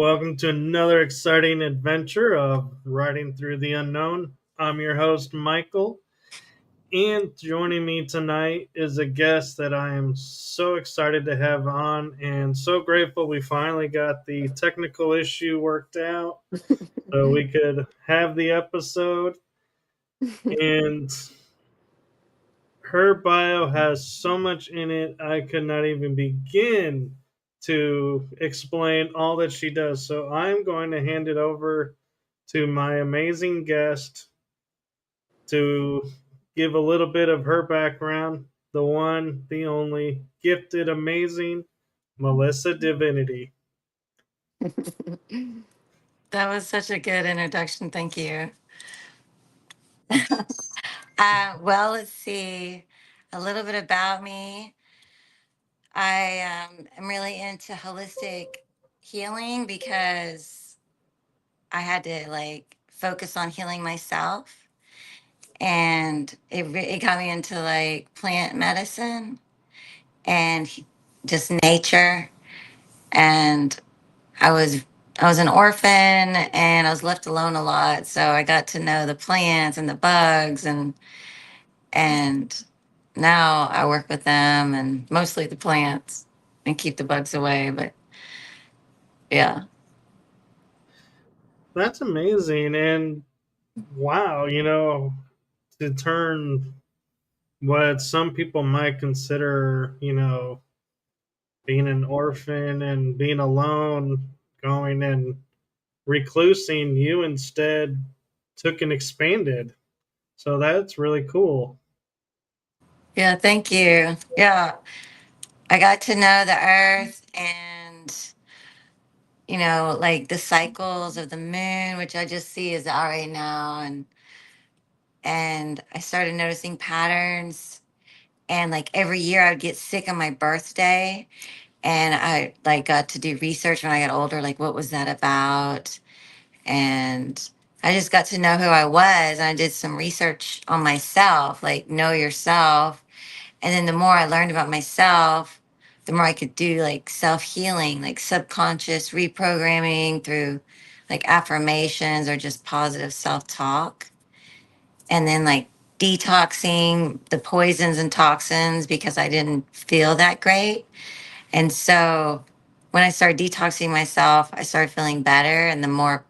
welcome to another exciting adventure of riding through the unknown. I'm your host, Michael, and joining me tonight is a guest that I am so excited to have on and so grateful we finally got the technical issue worked out so we could have the episode. And her bio has so much in it, I could not even begin to explain all that she does. So I'm going to hand it over to my amazing guest to give a little bit of her background. The one, the only, gifted, amazing Melissa Divinity. That was such a good introduction. Thank you. Well, let's see a little bit about me. I am really into holistic healing because I had to focus on healing myself, and it got me into plant medicine and just nature. And I was I was an orphan and I was left alone a lot, so I got to know the plants and the bugs, and now I work with them and mostly the plants and keep the bugs away. But yeah. That's amazing. And wow, to turn what some people might consider, being an orphan and being alone, going and reclusing, you instead took and expanded. So that's really cool. Yeah, thank you. Yeah, I got to know the earth and like the cycles of the moon, which I just see is out right now, and I started noticing patterns. And like every year I'd get sick on my birthday, and I got to do research when I got older, like what was that about? And I just got to know who I was. And I did some research on myself, like know yourself. And then the more I learned about myself, the more I could do like self healing, like subconscious reprogramming through like affirmations or just positive self talk. And then detoxing the poisons and toxins because I didn't feel that great. And so when I started detoxing myself, I started feeling better. And the more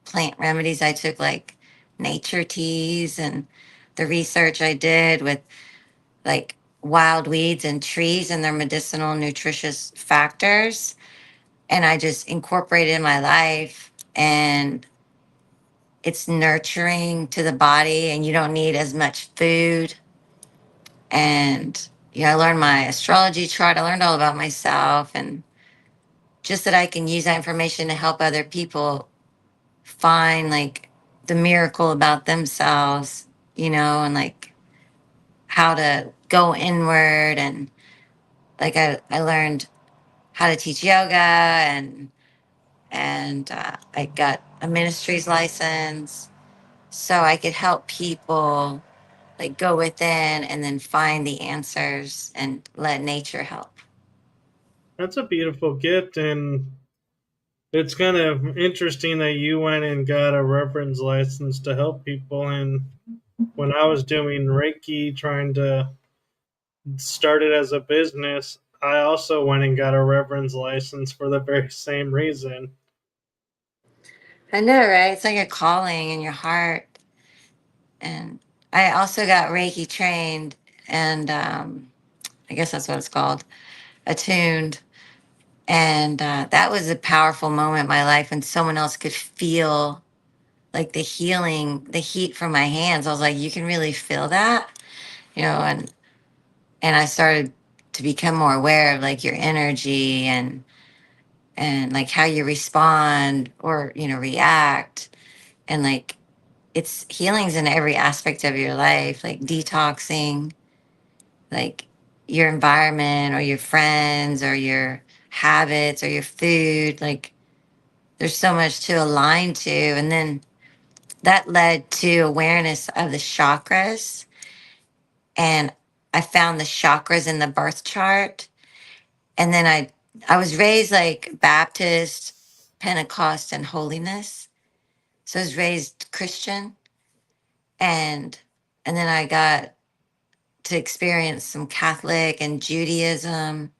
plant remedies I took, like nature teas, and the research I did with like wild weeds and trees and their medicinal nutritious factors, and I just incorporated in my life. And it's nurturing to the body, and you don't need as much food. And I learned my astrology chart. I learned all about myself, and just that I can use that information to help other people find like the miracle about themselves, and like how to go inward. And I learned how to teach yoga, and I got a ministry's license so I could help people like go within and then find the answers and let nature help. That's a beautiful gift. And it's kind of interesting that you went and got a reference license to help people. And when I was doing Reiki, trying to start it as a business, I also went and got a reference license for the very same reason. I know, right? It's like a calling in your heart. And I also got Reiki trained, and I guess that's what it's called, attuned. And that was a powerful moment in my life, and someone else could feel like the healing, the heat from my hands. I was like, you can really feel that, and I started to become more aware of like your energy, and like how you respond or react. And like it's healings in every aspect of your life, like detoxing, like your environment or your friends or your habits or your food. Like there's so much to align to. And then that led to awareness of the chakras. And I found the chakras in the birth chart. And then I was raised like Baptist, Pentecost and holiness. So I was raised Christian, and and then I got to experience some Catholic and Judaism,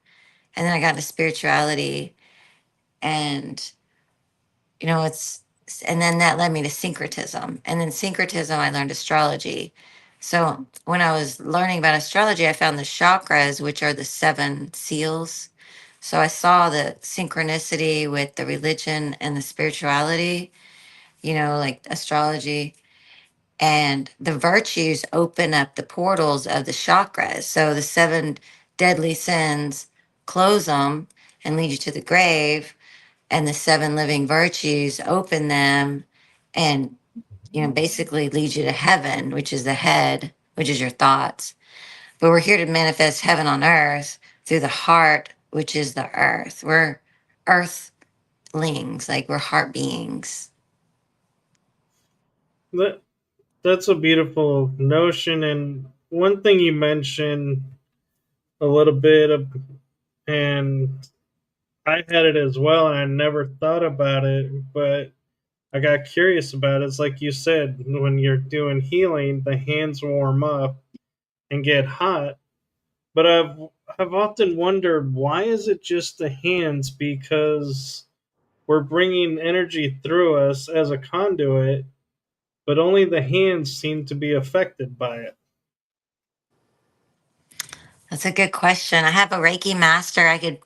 and then I got into spirituality, and it's and then that led me to syncretism, and then syncretism I learned astrology. So when I was learning about astrology, I found the chakras, which are the seven seals. So I saw the synchronicity with the religion and the spirituality, like astrology, and the virtues open up the portals of the chakras. So the seven deadly sins close them and lead you to the grave, and the seven living virtues open them and basically lead you to heaven, which is the head, which is your thoughts. But we're here to manifest heaven on earth through the heart, which is the earth. We're earthlings, like we're heart beings. That that's a beautiful notion. And one thing you mentioned a little bit of, and I had it as well, and I never thought about it, but I got curious about it. It's like you said, when you're doing healing, the hands warm up and get hot. But I've often wondered, why is it just the hands? Because we're bringing energy through us as a conduit, but only the hands seem to be affected by it. That's a good question. I have a Reiki master I could,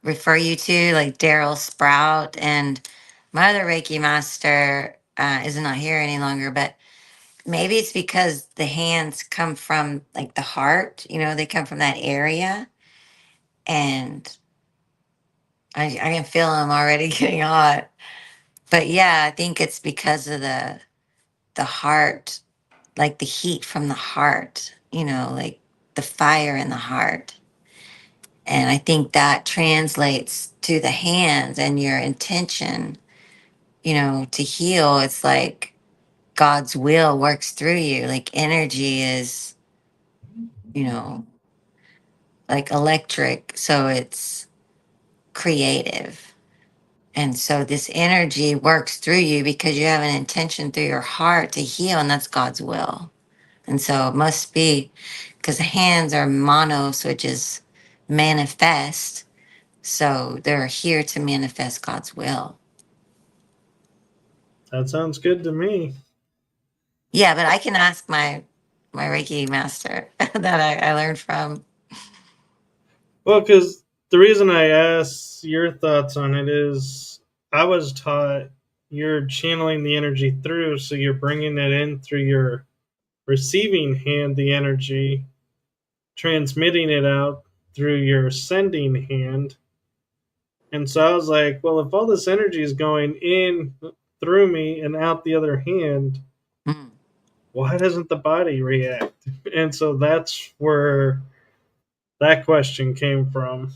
refer you to, like Daryl Sprout. And my other Reiki master is not here any longer, but maybe it's because the hands come from like the heart, they come from that area. And I can feel them already getting hot. But yeah, I think it's because of the heart, like the heat from the heart, like the fire in the heart. And I think that translates to the hands and your intention, to heal. It's like God's will works through you. Like energy is, you know, like electric. So it's creative. And so this energy works through you because you have an intention through your heart to heal, and that's God's will. And so it must be because the hands are monos, which is manifest. So they're here to manifest God's will. That sounds good to me. Yeah, but I can ask my Reiki master that I learned from. Well, because the reason I asked your thoughts on it is I was taught you're channeling the energy through, so you're bringing it in through your receiving hand, the energy, transmitting it out through your sending hand. And so I was like, well, if all this energy is going in through me and out the other hand, Mm. why doesn't the body react? And so that's where that question came from.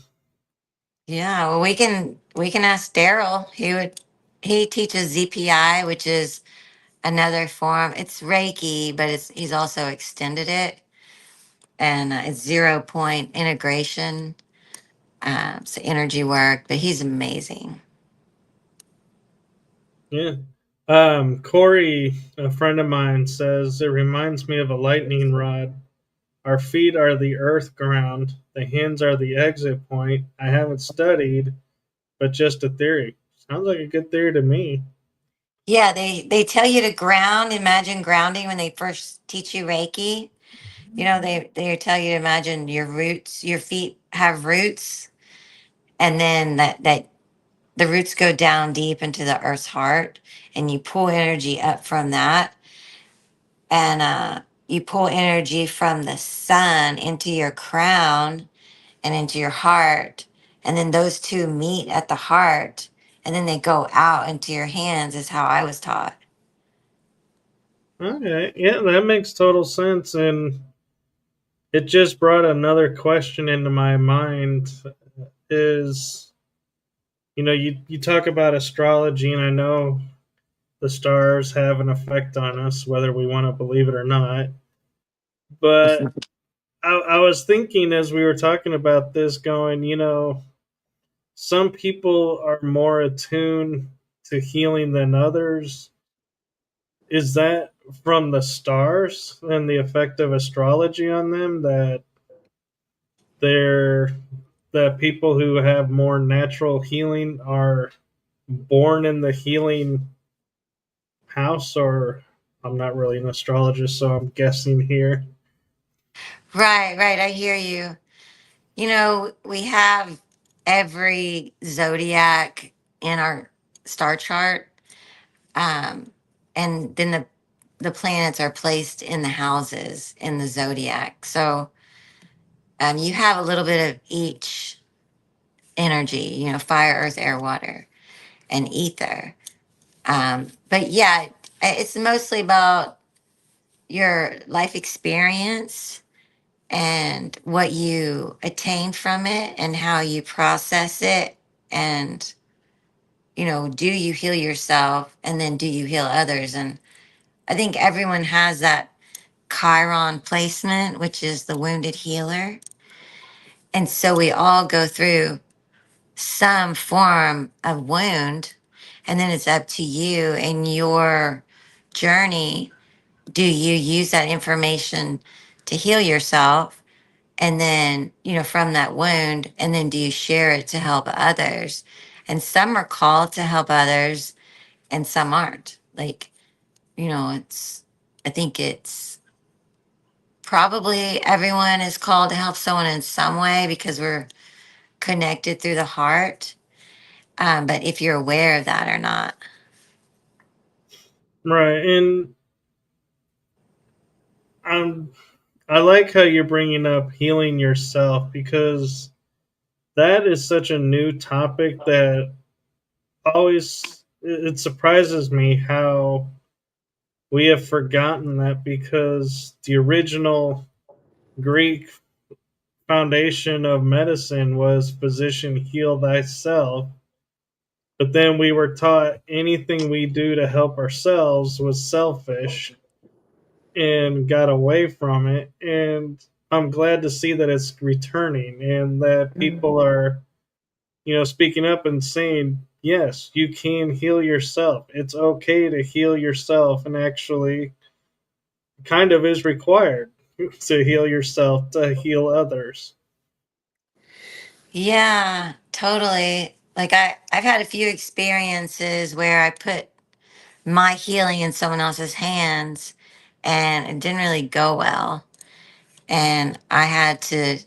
Yeah, well, we can ask Daryl. He teaches ZPI, which is another form. It's Reiki, but he's also extended it, and it's 0 point integration. So energy work, but he's amazing. Yeah. Corey, a friend of mine, says it reminds me of a lightning rod. Our feet are the earth ground, the hands are the exit point. I haven't studied, but just a theory. Sounds like a good theory to me. Yeah, they tell you to ground. Imagine grounding when they first teach you Reiki. They tell you to imagine your roots, your feet have roots, and then that the roots go down deep into the earth's heart, and you pull energy up from that, and you pull energy from the sun into your crown and into your heart, and then those two meet at the heart, and then they go out into your hands. Is how I was taught. Okay, yeah, that makes total sense. And it just brought another question into my mind is, you talk about astrology, and I know the stars have an effect on us, whether we want to believe it or not. But I was thinking as we were talking about this, going, some people are more attuned to healing than others. Is that from the stars and the effect of astrology on them, that they're that people who have more natural healing are born in the healing house? Or I'm not really an astrologist, so I'm guessing here. Right, right. I hear you. You know, we have every zodiac in our star chart, um, and then the planets are placed in the houses in the zodiac. So you have a little bit of each energy. You know, fire, earth, air, water, and ether. But yeah, it's mostly about your life experience and what you attain from it and how you process it. And you know, do you heal yourself and then do you heal others? And I think everyone has that chiron placement, which is the wounded healer. And so we all go through some form of wound, and then it's up to you and your journey. Do you use that information to heal yourself, and then, you know, from that wound, and then do you share it to help others? And some are called to help others and some aren't. Like, you know, I think it's probably everyone is called to help someone in some way because we're connected through the heart. But if you're aware of that or not. Right. And I'm I like how you're bringing up healing yourself, because that is such a new topic that always it surprises me how we have forgotten that, because the original Greek foundation of medicine was physician heal thyself. But then we were taught anything we do to help ourselves was selfish, and got away from it. And I'm glad to see that it's returning, and that people are, speaking up and saying, yes, you can heal yourself. It's okay to heal yourself, and actually kind of is required to heal yourself to heal others. Yeah, totally. Like I've had a few experiences where I put my healing in someone else's hands and it didn't really go well. And I had to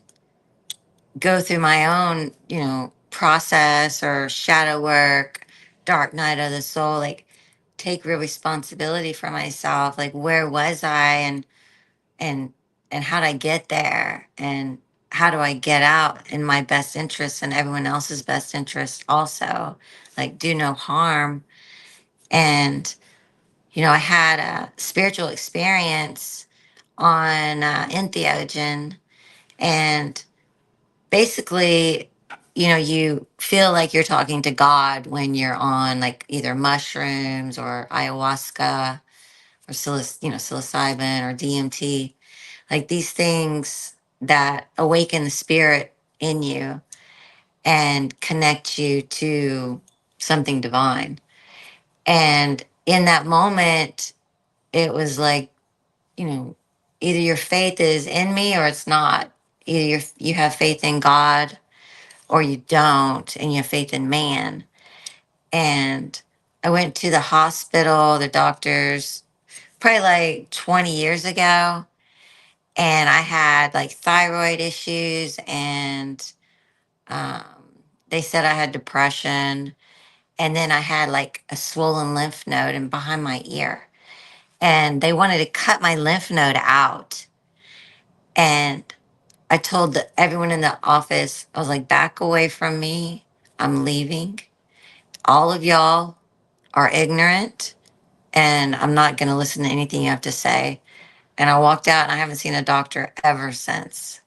go through my own, you know, process or shadow work, dark night of the soul, like take real responsibility for myself. Like where was I, and and how did I get there? And how do I get out in my best interest and everyone else's best interest also? Like do no harm. And you know, I had a spiritual experience on entheogen, and basically, you know, you feel like you're talking to God when you're on like either mushrooms or ayahuasca or psilocybin or DMT, like these things that awaken the spirit in you and connect you to something divine. And in that moment, it was like, you know, either your faith is in me or it's not. Either you have faith in God or you don't, and you have faith in man. And I went to the hospital, the doctors, probably like 20 years ago, and I had like thyroid issues, and um, they said I had depression, and then I had like a swollen lymph node and behind my ear, and they wanted to cut my lymph node out. And I told everyone in the office, I was like, back away from me. I'm leaving. All of y'all are ignorant, and I'm not going to listen to anything you have to say. And I walked out, and I haven't seen a doctor ever since.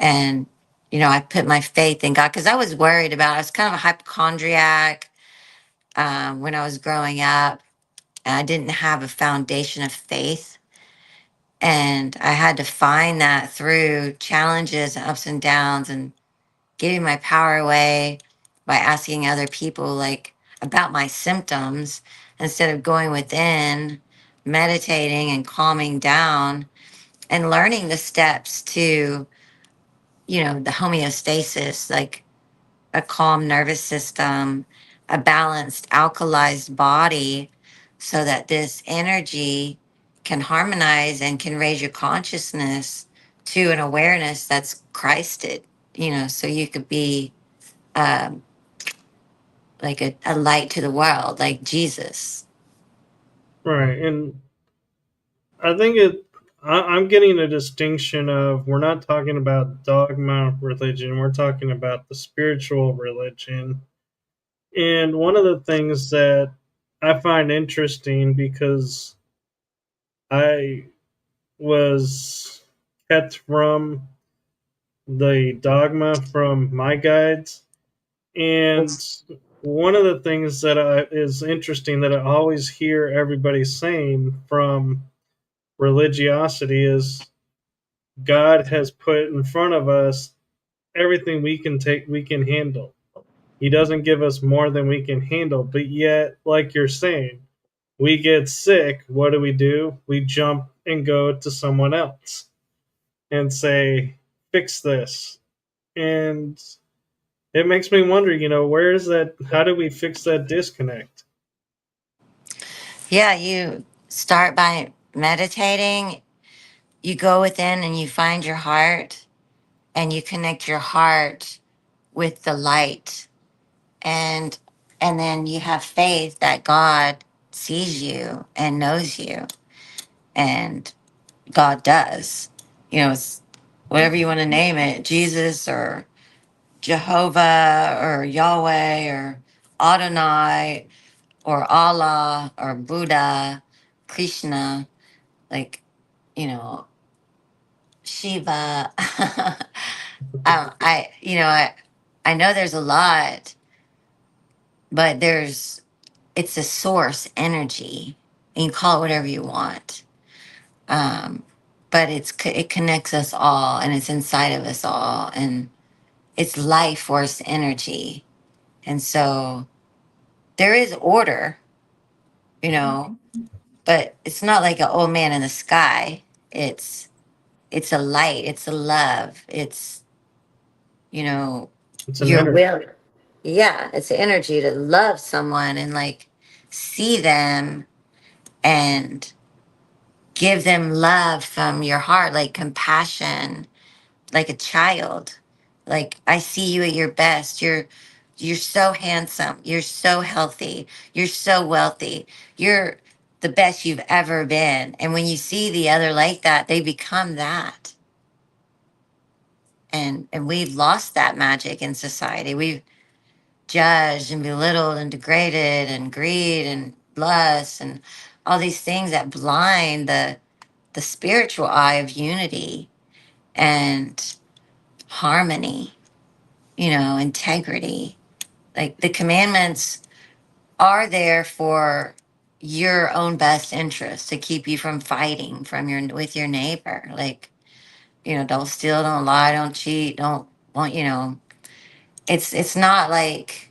And, you know, I put my faith in God because I was worried about it. I was kind of a hypochondriac when I was growing up, and I didn't have a foundation of faith. And I had to find that through challenges and ups and downs and giving my power away by asking other people like about my symptoms instead of going within, meditating and calming down and learning the steps to, the homeostasis, like a calm nervous system, a balanced, alkalized body, so that this energy can harmonize and can raise your consciousness to an awareness that's Christed, so you could be um, like a light to the world, like Jesus. Right. And I think I'm getting a distinction of we're not talking about dogma religion, we're talking about the spiritual religion. And one of the things that I find interesting because I was kept from the dogma from my guides. And one of the things that is interesting that I always hear everybody saying from religiosity is God has put in front of us everything we can handle. He doesn't give us more than we can handle. But yet, like you're saying, we get sick. What do? We jump and go to someone else and say, fix this. And it makes me wonder, where is that? How do we fix that disconnect? Yeah, you start by meditating, you go within and you find your heart and you connect your heart with the light, and then you have faith that God sees you and knows you, and God does. It's whatever you want to name it, Jesus or Jehovah or Yahweh or Adonai or Allah or Buddha, Krishna, like, you know, Shiva. I know there's a lot, but it's a source energy. You can call it whatever you want. Um, but it connects us all, and it's inside of us all, and it's life force energy. And so there is order, you know, but it's not like an old man in the sky. It's a light, it's a love, it's, you know, It's an your energy. will. Yeah, it's energy to love someone and like see them and give them love from your heart, like compassion, like a child. Like, I see you at your best. You're so handsome. You're so healthy. You're so wealthy. You're the best you've ever been. And when you see the other like that, they become that. And we've lost that magic in society. We've judged and belittled and degraded and greed and lust and all these things that blind the spiritual eye of unity and harmony, integrity. Like, the commandments are there for your own best interest to keep you from fighting from your with your neighbor. Like, don't steal, don't lie, don't cheat, don't want, it's not like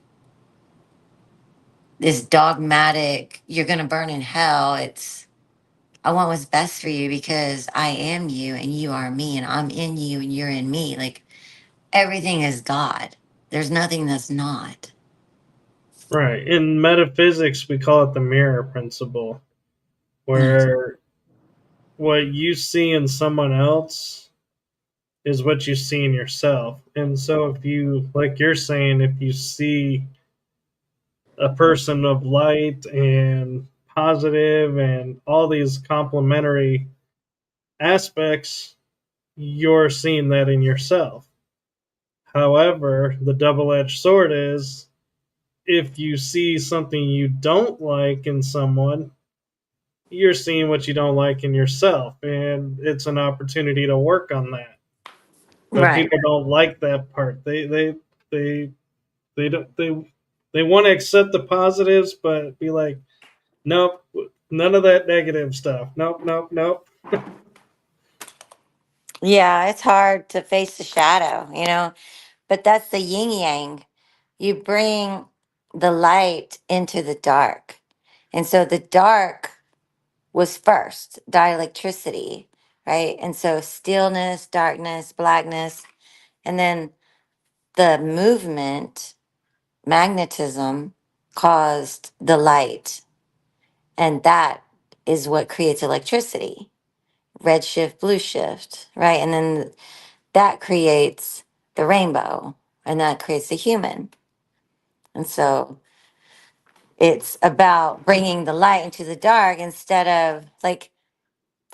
this dogmatic, you're gonna burn in hell. It's, I want what's best for you because I am you and you are me and I'm in you and you're in me. Like, everything is God. There's nothing that's not. Right. In metaphysics, we call it the mirror principle, Mm. where what you see in someone else is what you see in yourself. And so, if you, like you're saying, if you see a person of light and positive and all these complementary aspects, you're seeing that in yourself. However, the double edged sword is if you see something you don't like in someone, you're seeing what you don't like in yourself. And it's an opportunity to work on that. But Right. people don't like that part. They they don't they want to accept the positives, but be like, nope, none of that negative stuff. Nope, nope, nope. Yeah, it's hard to face the shadow, but that's the yin yang. you bring the light into the dark. And so the dark was first, dielectricity, right? And so stillness, darkness, blackness, and then the movement, magnetism, caused the light. And that is what creates electricity. Red shift, blue shift, right? And then that creates the rainbow, and that creates the human. And so it's about bringing the light into the dark instead of like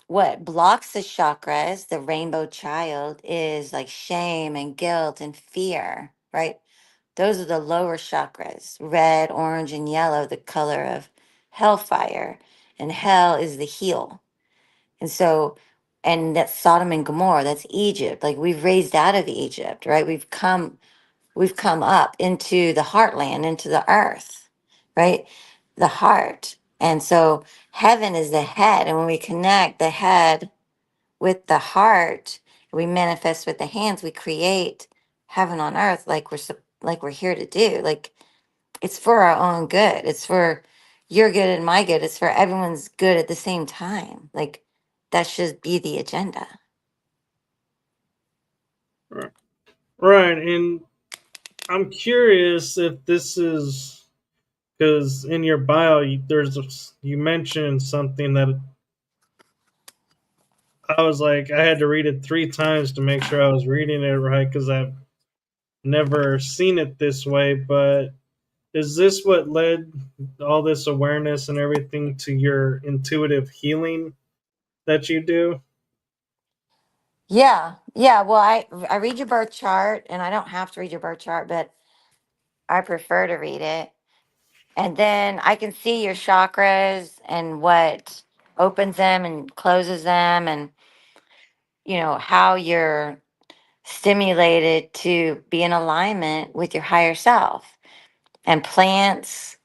what blocks the chakras, the rainbow child, is like shame and guilt and fear, right? Those are the lower chakras, red, orange, and yellow, the color of hellfire. And hell is the heel. And so, and that's Sodom and Gomorrah, that's Egypt. Like we've raised out of Egypt, right? We've come up into the heartland, into the earth, right? The heart. And so heaven is the head. And when we connect the head with the heart, we manifest with the hands, we create heaven on earth like like we're here to do. Like it's for our own good. It's for your good and my good. It's for everyone's good at the same time. Like that should be the agenda. Right, and I'm curious if this is because in your bio you mentioned something that I was like I had to read it 3 times to make sure I was reading it right because I've never seen it this way. But is this what led all this awareness and everything to your intuitive healing that you do? Yeah. Yeah. Well, I read your birth chart, and I don't have to read your birth chart, but I prefer to read it. And then I can see your chakras and what opens them and closes them, and how you're stimulated to be in alignment with your higher self. And plants,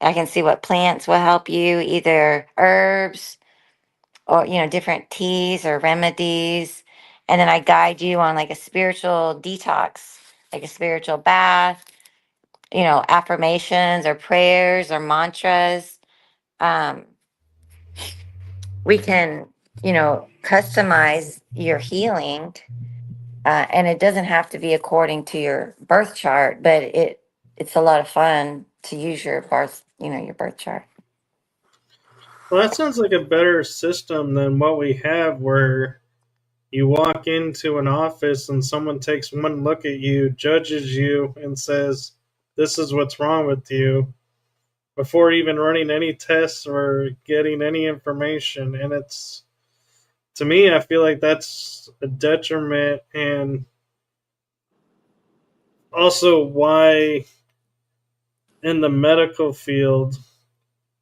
I can see what plants will help you, either herbs or different teas or remedies. And then I guide you on like a spiritual detox, like a spiritual bath, affirmations or prayers or mantras. um we can customize your healing, and it doesn't have to be according to your birth chart, but it's a lot of fun to use your birth chart. Well, that sounds like a better system than what we have, where you walk into an office and someone takes one look at you, judges you, and says, "This is what's wrong with you," before even running any tests or getting any information. And it's, to me, I feel like that's a detriment, and also why in the medical field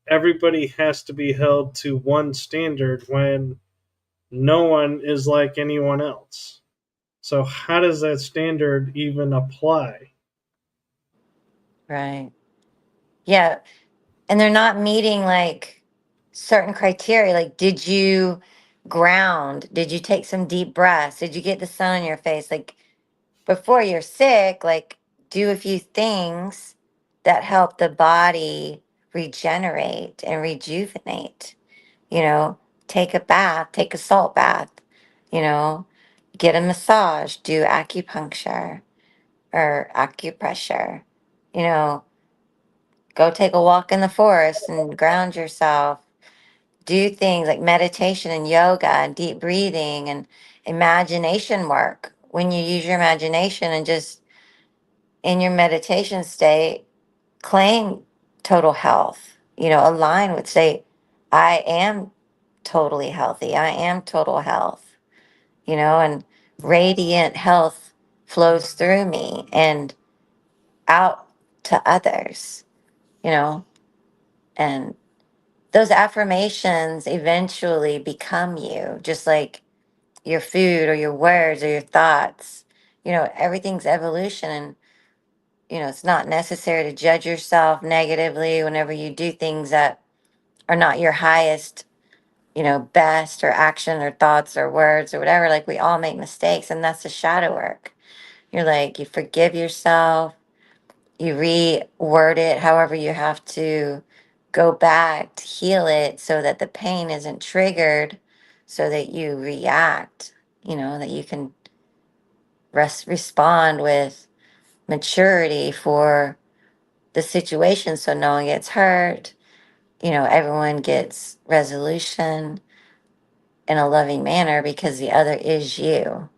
everybody has to be held to one standard when no one is like anyone else. So how does that standard even apply? Right. Yeah. And they're not meeting like certain criteria. Like, did you ground? Did you take some deep breaths? Did you get the sun on your face? Like, before you're sick, like, do a few things that help the body regenerate and rejuvenate. You know, take a bath, take a salt bath, you know, get a massage, do acupuncture or acupressure, you know, go take a walk in the forest and ground yourself. Do things like meditation and yoga and deep breathing and imagination work. When you use your imagination and just in your meditation state, claim total health, align with, say, I am totally healthy. I am total health, and radiant health flows through me and out to others, you know, and those affirmations eventually become you, just like your food or your words or your thoughts. Everything's evolution, and it's not necessary to judge yourself negatively whenever you do things that are not your highest, best, or action or thoughts or words or whatever. Like, we all make mistakes, and that's the shadow work. You're like, you forgive yourself, you reword it however you have to go back to heal it so that the pain isn't triggered, so that you react, that you can respond with maturity for the situation so no one gets hurt, everyone gets resolution in a loving manner because the other is you.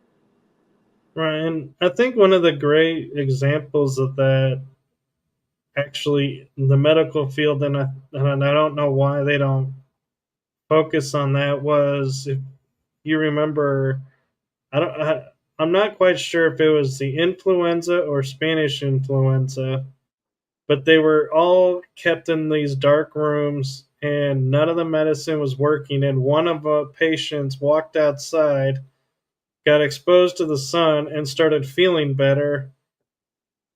Right, and I think one of the great examples of that, actually, in the medical field, and I don't know why they don't focus on that, was, if you remember, I don't, I'm not quite sure if it was the influenza or Spanish influenza, but they were all kept in these dark rooms and none of the medicine was working. And one of the patients walked outside, got exposed to the sun, and started feeling better.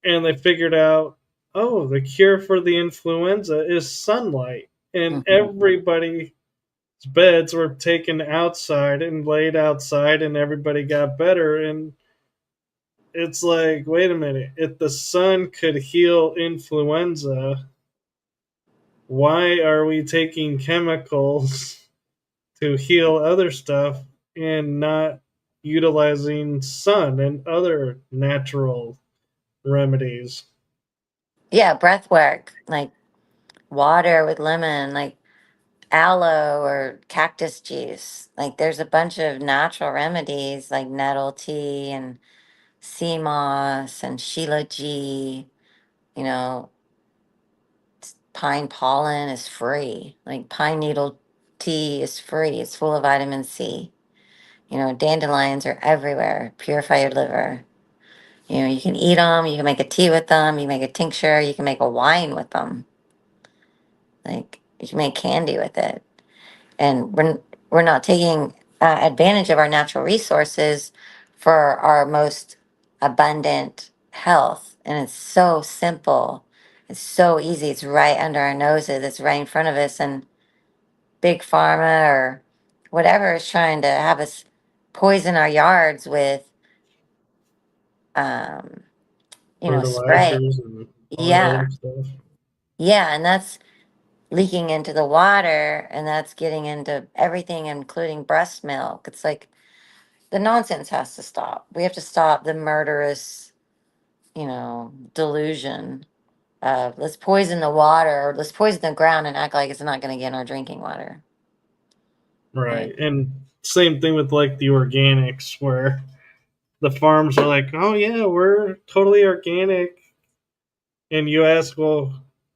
And they figured out, oh, the cure for the influenza is sunlight. And Mhm. everybody's beds were taken outside and laid outside, and everybody got better. And it's like, wait a minute, if the sun could heal influenza, why are we taking chemicals to heal other stuff and not utilizing sun and other natural remedies? Yeah, breath work, like water with lemon, like aloe or cactus juice. Like there's a bunch of natural remedies like nettle tea and sea moss and shilajit. You know, pine pollen is free. Like pine needle tea is free. It's full of vitamin C. Dandelions are everywhere. Purify your liver. You can eat them. You can make a tea with them. You can make a tincture. You can make a wine with them. Like you can make candy with it. And we're not taking advantage of our natural resources for our most abundant health. And it's so simple. It's so easy. It's right under our noses. It's right in front of us. And big pharma or whatever is trying to have us poison our yards with, um, spray. Fertilizers and all that Yeah. other stuff. Yeah. And that's leaking into the water and that's getting into everything, including breast milk. It's like the nonsense has to stop. We have to stop the murderous, delusion of let's poison the water or let's poison the ground and act like it's not going to get in our drinking water. Like, Right. And same thing with like the organics, where the farms are like, oh, yeah, we're totally organic. And you ask, well,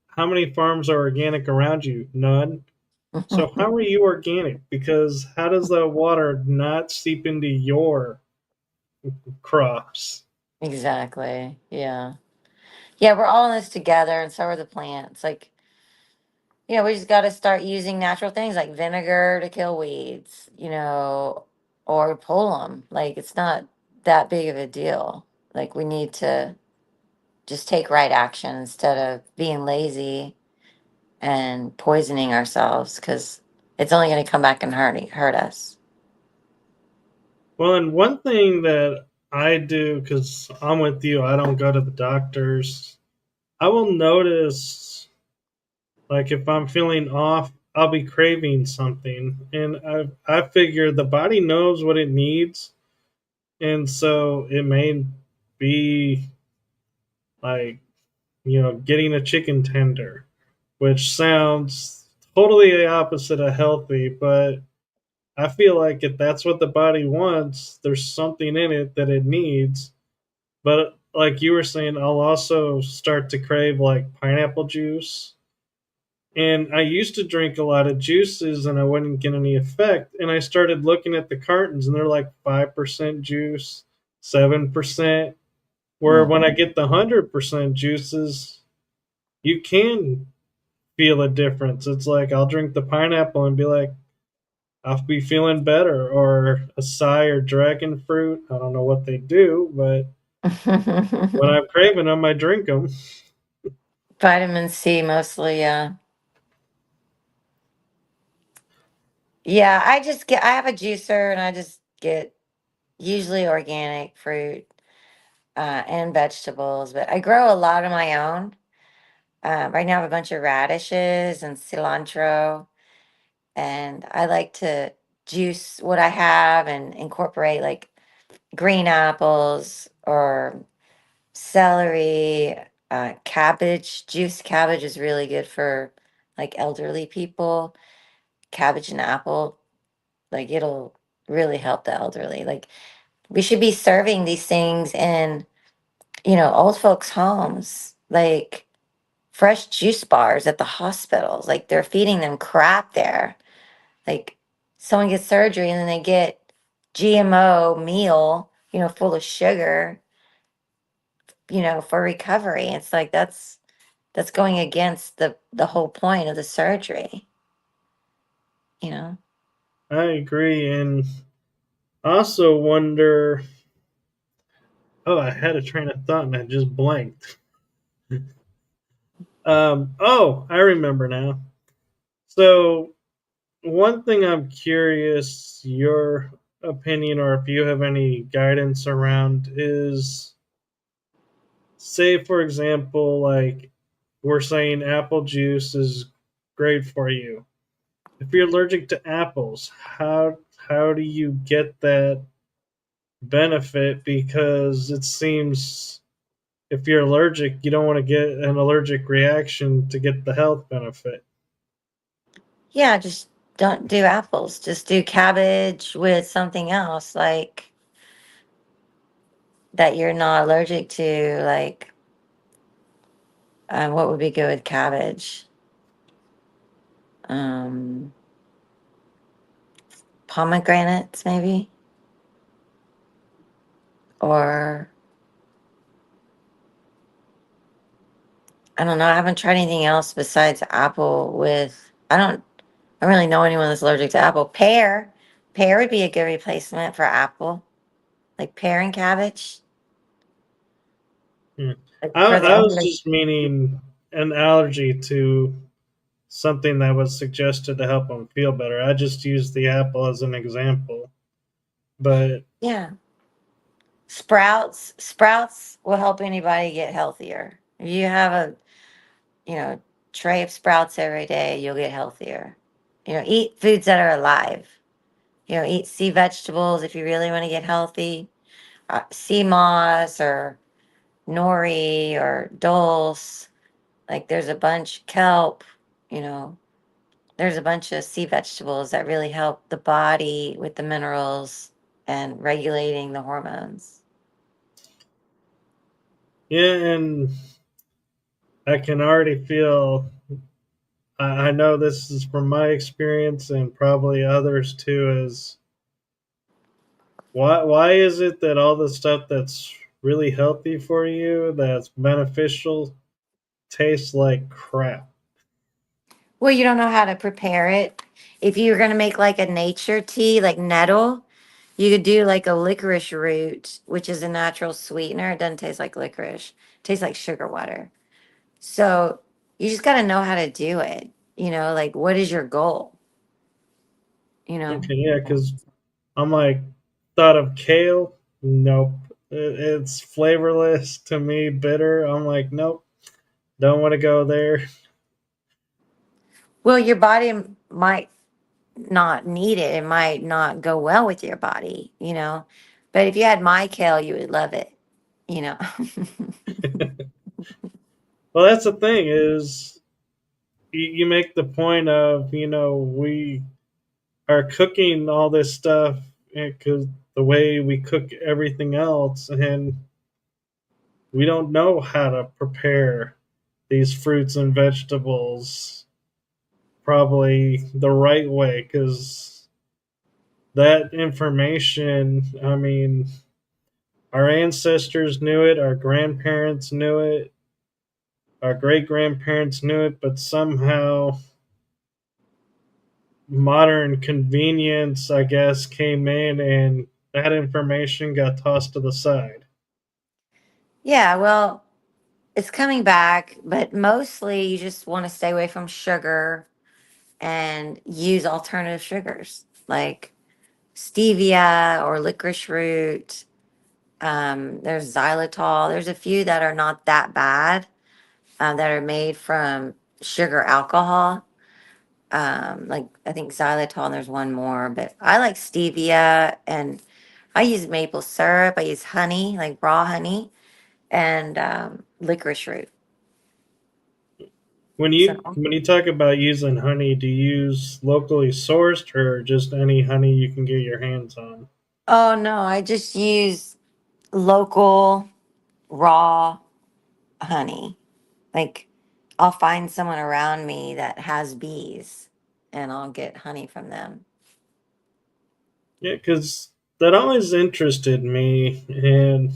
how many farms are organic around you? None. So how are you organic? Because how does the water not seep into your crops? exactly. Yeah. Yeah, we're all in this together, and so are the plants. Like, we just got to start using natural things like vinegar to kill weeds, or pull them. Like, it's not that big of a deal. Like, we need to just take right action instead of being lazy and poisoning ourselves because it's only going to come back and hurt us. Well, and one thing that I do, because I'm with you, I don't go to the doctors. I will notice, like, if I'm feeling off, I'll be craving something. And I figure the body knows what it needs. And so it may be like, getting a chicken tender, which sounds totally the opposite of healthy, but I feel like if that's what the body wants, there's something in it that it needs. But like you were saying, I'll also start to crave like pineapple juice. And I used to drink a lot of juices and I wouldn't get any effect. And I started looking at the cartons and they're like 5% juice, 7%. Where when I Mhm. get the 100% juices, you can feel a difference. It's like I'll drink the pineapple and be like, I'll be feeling better, or acai or dragon fruit. I don't know what they do, but when I'm craving them, I drink them. Vitamin C mostly, yeah. Yeah, I have a juicer and I just get usually organic fruit. and vegetables, but I grow a lot of my own. Right now, I have a bunch of radishes and cilantro, and I like to juice what I have and incorporate like green apples or celery, cabbage. Juiced cabbage is really good for like elderly people. Cabbage and apple, like it'll really help the elderly. Like we should be serving these things in, old folks' homes, like fresh juice bars at the hospitals. Like they're feeding them crap there. Like someone gets surgery and then they get GMO meal, full of sugar, for recovery. It's like that's going against the whole point of the surgery, you know. I agree, and also wonder. Oh, I had a train of thought and I just blanked. Oh, I remember now. So, one thing I'm curious your opinion or if you have any guidance around is, say, for example, like we're saying apple juice is great for you. If you're allergic to apples, how do you get that benefit? Because it seems if you're allergic, you don't want to get an allergic reaction to get the health benefit. Yeah, just don't do apples. Just do cabbage with something else like that you're not allergic to. Like, what would be good with cabbage? Um, Pomegranates, maybe, or I don't know. I haven't tried anything else besides apple with. I don't really know anyone that's allergic to apple. Pear would be a good replacement for apple, like pear and cabbage, Hmm. like I, for the I was elderly. just meaning an allergy to something that was suggested to help them feel better. I just used the apple as an example. But Yeah, sprouts will help anybody get healthier. If you have a you know tray of sprouts every day, you'll get healthier. Eat foods that are alive. Eat sea vegetables if you really want to get healthy. Sea moss or nori or dulse. Like there's a bunch kelp, you know, there's a bunch of sea vegetables that really help the body with the minerals and regulating the hormones. yeah, and I can already feel. I know this is from my experience and probably others too. Is why is it that all the stuff that's really healthy for you, that's beneficial, tastes like crap? Well, you don't know how to prepare it. If you're going to make like a nature tea, like nettle, you could do like a licorice root, which is a natural sweetener. It doesn't taste like licorice, it tastes like sugar water. So you just got to know how to do it. Like what is your goal? You know? Okay, yeah, because I'm like thought of kale. Nope, it's flavorless to me, bitter. I'm like, nope, don't want to go there. Well, your body might not need it. It might not go well with your body. But if you had my kale, you would love it, you know. Well, that's the thing is you make the point of we are cooking all this stuff because the way we cook everything else, and we don't know how to prepare these fruits and vegetables probably the right way because that information, I mean, our ancestors knew it, our grandparents knew it, our great grandparents knew it, but somehow modern convenience, I guess, came in and that information got tossed to the side. Yeah, well, it's coming back, but mostly you just want to stay away from sugar and use alternative sugars like stevia or licorice root. There's xylitol. There's a few that are not that bad, that are made from sugar alcohol. Like I think xylitol, and there's one more, but I like stevia, and I use maple syrup. I use honey, like raw honey, and licorice root. When you So, when you talk about using honey, do you use locally sourced or just any honey you can get your hands on? oh no, I just use local raw honey. Like I'll find someone around me that has bees, and I'll get honey from them. Yeah, because that always interested me in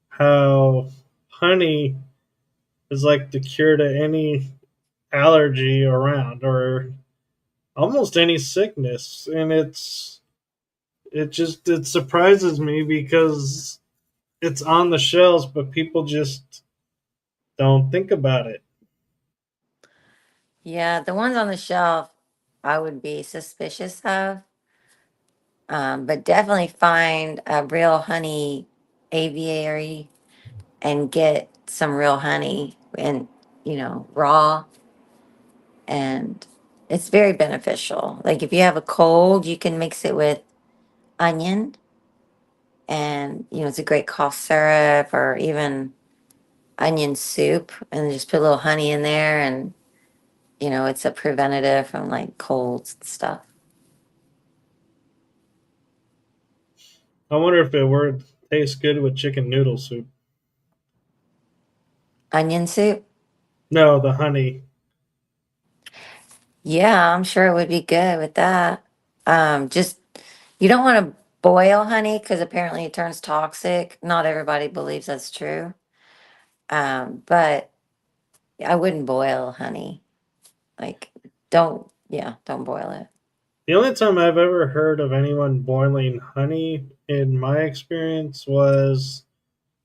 how honey is like the cure to any allergy around or almost any sickness, and it surprises me because it's on the shelves, but people just don't think about it. Yeah, the ones on the shelf I would be suspicious of, but definitely find a real honey aviary and get some real honey and, raw. And it's very beneficial. Like if you have a cold, you can mix it with onion, and, it's a great cough syrup, or even onion soup, and just put a little honey in there. And, it's a preventative from like colds and stuff. I wonder if it would taste good with chicken noodle soup. Onion soup. No, the honey. Yeah, I'm sure it would be good with that. Just you don't want to boil honey because apparently it turns toxic. Not everybody believes that's true. But I wouldn't boil honey. Like, don't boil it. The only time I've ever heard of anyone boiling honey in my experience was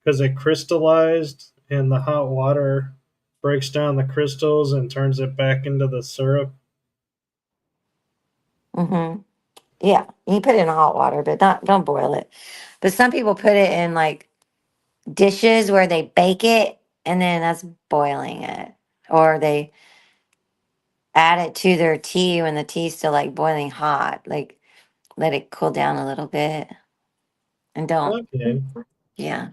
because it crystallized and the hot water breaks down the crystals and turns it back into the syrup. Mm-hmm. Yeah, you can put it in hot water, but don't boil it. But some people put it in like dishes where they bake it, and then that's boiling it, or they add it to their tea when the tea's still like boiling hot. Like let it cool down a little bit, and don't. Okay, Yeah.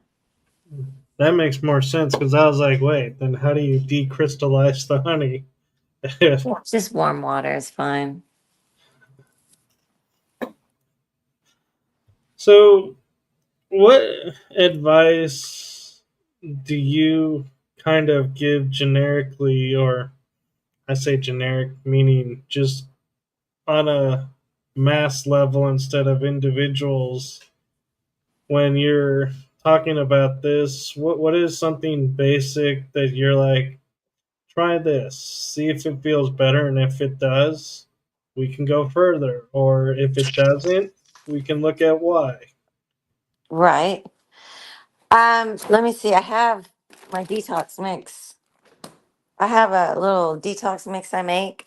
that makes more sense because I was like, wait, then how do you decrystallize the honey? Yeah, it's just warm water is fine. So, what advice do you kind of give generically, or I say generic meaning just on a mass level instead of individuals when you're talking about this? What is something basic that you're like, try this, see if it feels better, and if it does, we can go further, or if it doesn't, we can look at why. Right. Let me see. I have my detox mix. I have a little detox mix I make,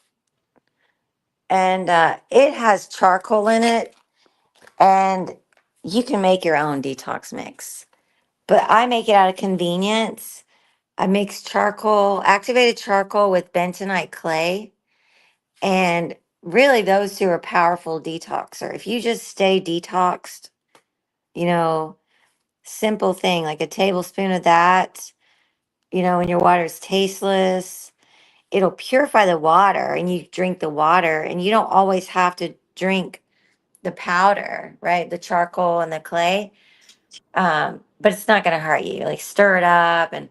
and it has charcoal in it, and you can make your own detox mix. But I make it out of convenience. I mix charcoal, activated charcoal with bentonite clay, and really those two are powerful detoxer. If you just stay detoxed, you know, simple thing like a tablespoon of that, when your water is tasteless, it'll purify the water, and you drink the water, and you don't always have to drink the powder, right? The charcoal and the clay. But it's not going to hurt you. Like stir it up and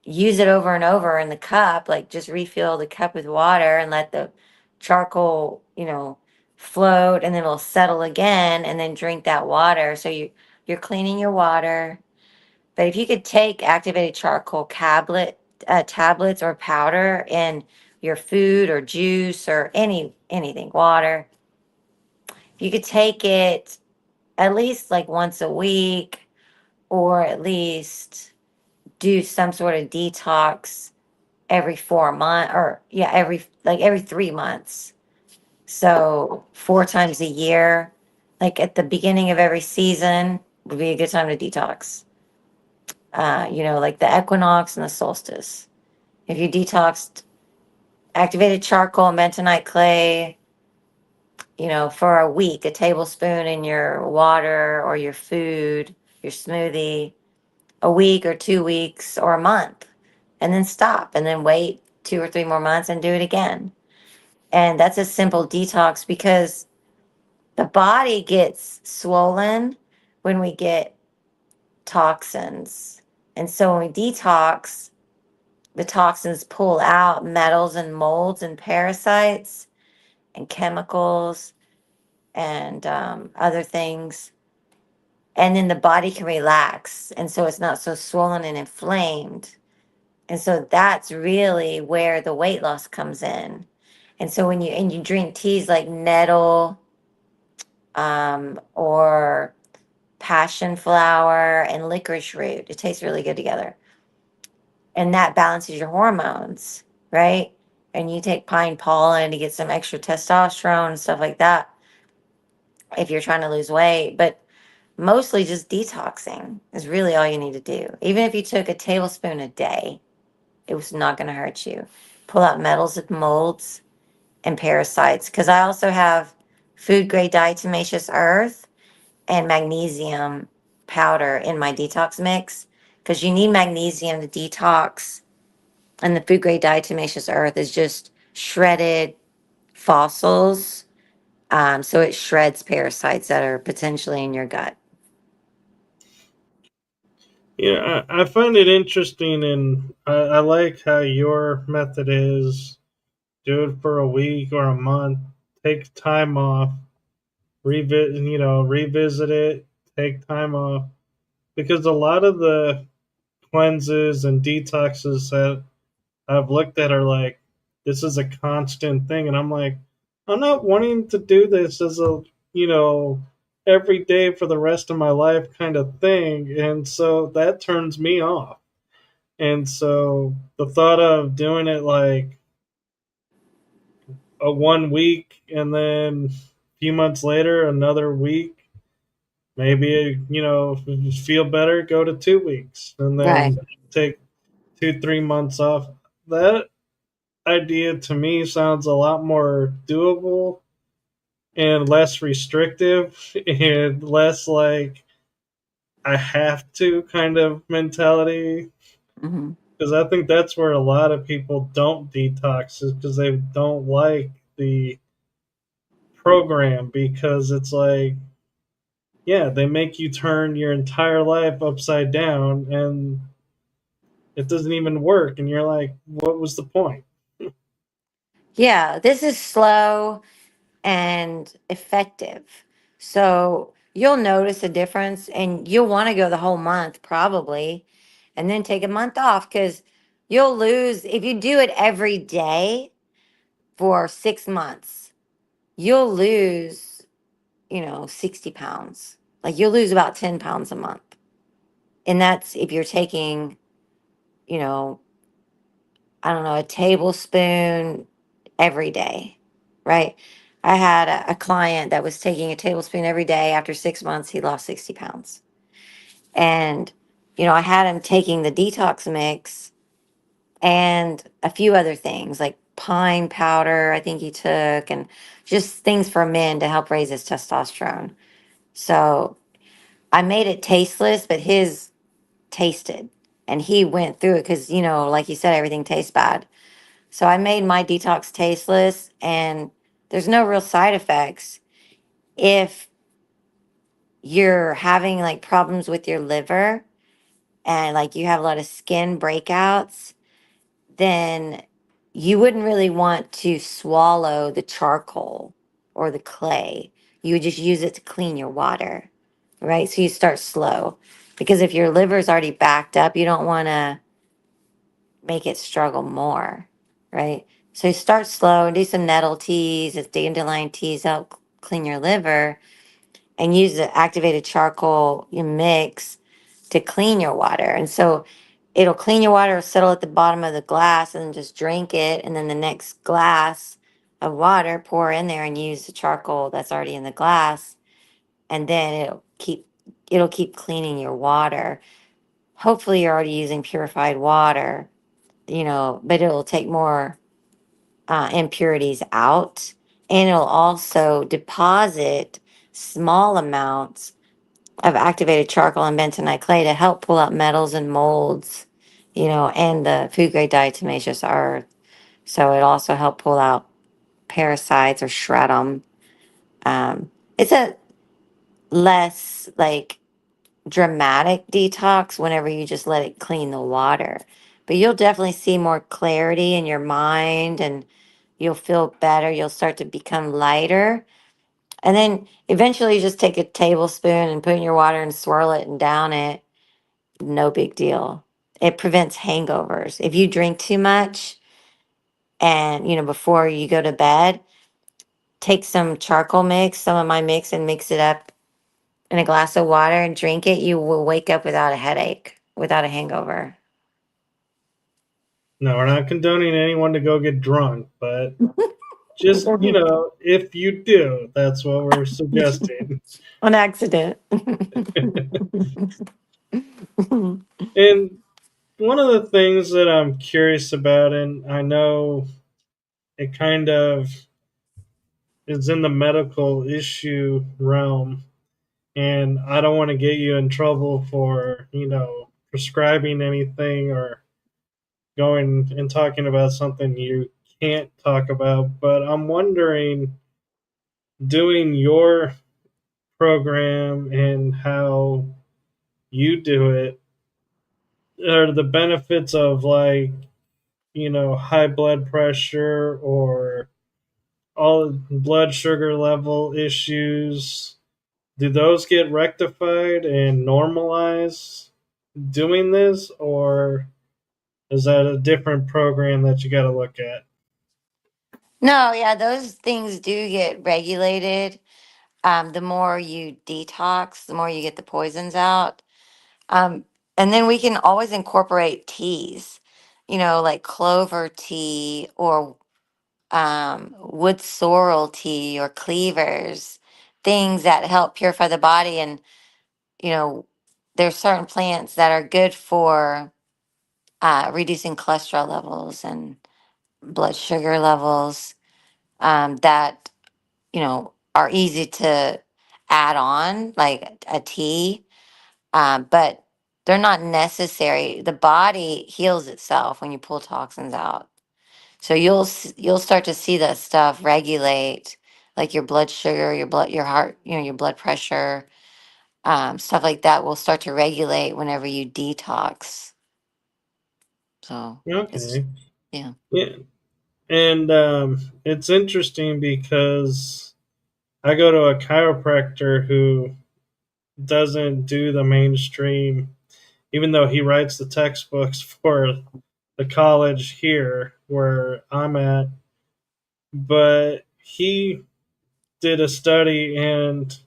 use it over and over in the cup. Like just refill the cup with water and let the charcoal, float, and then it'll settle again, and then drink that water. So you're cleaning your water. But if you could take activated charcoal tablets or powder in your food or juice or anything, water, if you could take it at least like once a week, or at least do some sort of detox every 4 months, or yeah, every 3 months. So 4 times a year, like at the beginning of every season, would be a good time to detox. Like the equinox and the solstice. If you detoxed activated charcoal, bentonite clay, for a week, a tablespoon in your water or your food, your smoothie, a week or 2 weeks or a month, and then stop and then wait 2 or 3 more months and do it again. And that's a simple detox because the body gets swollen when we get toxins. And so when we detox, the toxins pull out metals and molds and parasites and chemicals and other things. And then the body can relax. And so it's not so swollen and inflamed. And so that's really where the weight loss comes in. And so when you drink teas like nettle or passion flower and licorice root, it tastes really good together. And that balances your hormones, right? And you take pine pollen to get some extra testosterone and stuff like that if you're trying to lose weight. But mostly just detoxing is really all you need to do. Even if you took a tablespoon a day, it was not going to hurt you. Pull out metals and molds and parasites. Because I also have food grade diatomaceous earth and magnesium powder in my detox mix. Because you need magnesium to detox. And the food grade diatomaceous earth is just shredded fossils. So it shreds parasites that are potentially in your gut. Yeah, I find it interesting, and I like how your method is do it for a week or a month, take time off, revisit it, take time off, because a lot of the cleanses and detoxes that I've looked at are like, this is a constant thing. And I'm like, I'm not wanting to do this as a, you know, every day for the rest of my life kind of thing. And so that turns me off. And so the thought of doing it like a 1 week and then a few months later, another week, maybe, feel better, go to 2 weeks and Right. then take 2, 3 months off. That idea to me sounds a lot more doable and less restrictive and less like I have to kind of mentality. Mm-hmm. Because I think that's where a lot of people don't detox is because they don't like the program because it's like, yeah, they make you turn your entire life upside down and it doesn't even work. And you're like, what was the point? Yeah, this is slow and effective. So you'll notice a difference and you'll want to go the whole month probably and then take a month off because you'll lose, if you do it every day for 6 months, you'll lose, 60 pounds. Like you'll lose about 10 pounds a month. And that's if you're taking, you know, I don't know, a tablespoon every day, right? I had a client that was taking a tablespoon every day. After 6 months, he lost 60 pounds. And, I had him taking the detox mix and a few other things like pine powder, I think he took, and just things for men to help raise his testosterone. So I made it tasteless, but his tasted. And he went through it because, like you said, everything tastes bad. So I made my detox tasteless and there's no real side effects. If you're having like problems with your liver and like you have a lot of skin breakouts, then you wouldn't really want to swallow the charcoal or the clay. You would just use it to clean your water, right? So you start slow because if your liver's already backed up, you don't want to make it struggle more, right? So you start slow and do some nettle teas, it's dandelion teas, help clean your liver, and use the activated charcoal you mix to clean your water. And so it'll clean your water, it'll settle at the bottom of the glass, and then just drink it. And then the next glass of water, pour in there and use the charcoal that's already in the glass. And then it'll keep it'll keep cleaning your water. Hopefully, you're already using purified water, but it'll take more impurities out. And it'll also deposit small amounts of activated charcoal and bentonite clay to help pull out metals and molds, and the food grade diatomaceous earth. So it also help pull out parasites or shred them. It's a less like dramatic detox whenever you just let it clean the water. But you'll definitely see more clarity in your mind, and you'll feel better. You'll start to become lighter. And then eventually you just take a tablespoon and put in your water and swirl it and down it. No big deal. It prevents hangovers. If you drink too much and, before you go to bed, take some charcoal mix, some of my mix, and mix it up in a glass of water and drink it. You will wake up without a headache, without a hangover. No, we're not condoning anyone to go get drunk, but just, if you do, that's what we're suggesting. On accident. And one of the things that I'm curious about, and I know it kind of is in the medical issue realm, and I don't want to get you in trouble for, prescribing anything or going and talking about something you can't talk about, but I'm wondering, doing your program and how you do it, are the benefits of, like, high blood pressure or all blood sugar level issues, do those get rectified and normalized doing this, or is that a different program that you got to look at? No, yeah, those things do get regulated. The more you detox, the more you get the poisons out. Um, and then we can always incorporate teas, like clover tea or wood sorrel tea or cleavers, things that help purify the body. And, you know, there's certain plants that are good for reducing cholesterol levels and blood sugar levels, that, are easy to add on, like a tea, but they're not necessary. The body heals itself when you pull toxins out. So you'll start to see that stuff regulate, like your blood sugar, your heart, your blood pressure, stuff like that will start to regulate whenever you detox. So it's Okay. yeah. Yeah. And it's interesting because I go to a chiropractor who doesn't do the mainstream, even though he writes the textbooks for the college here where I'm at. But he did a study and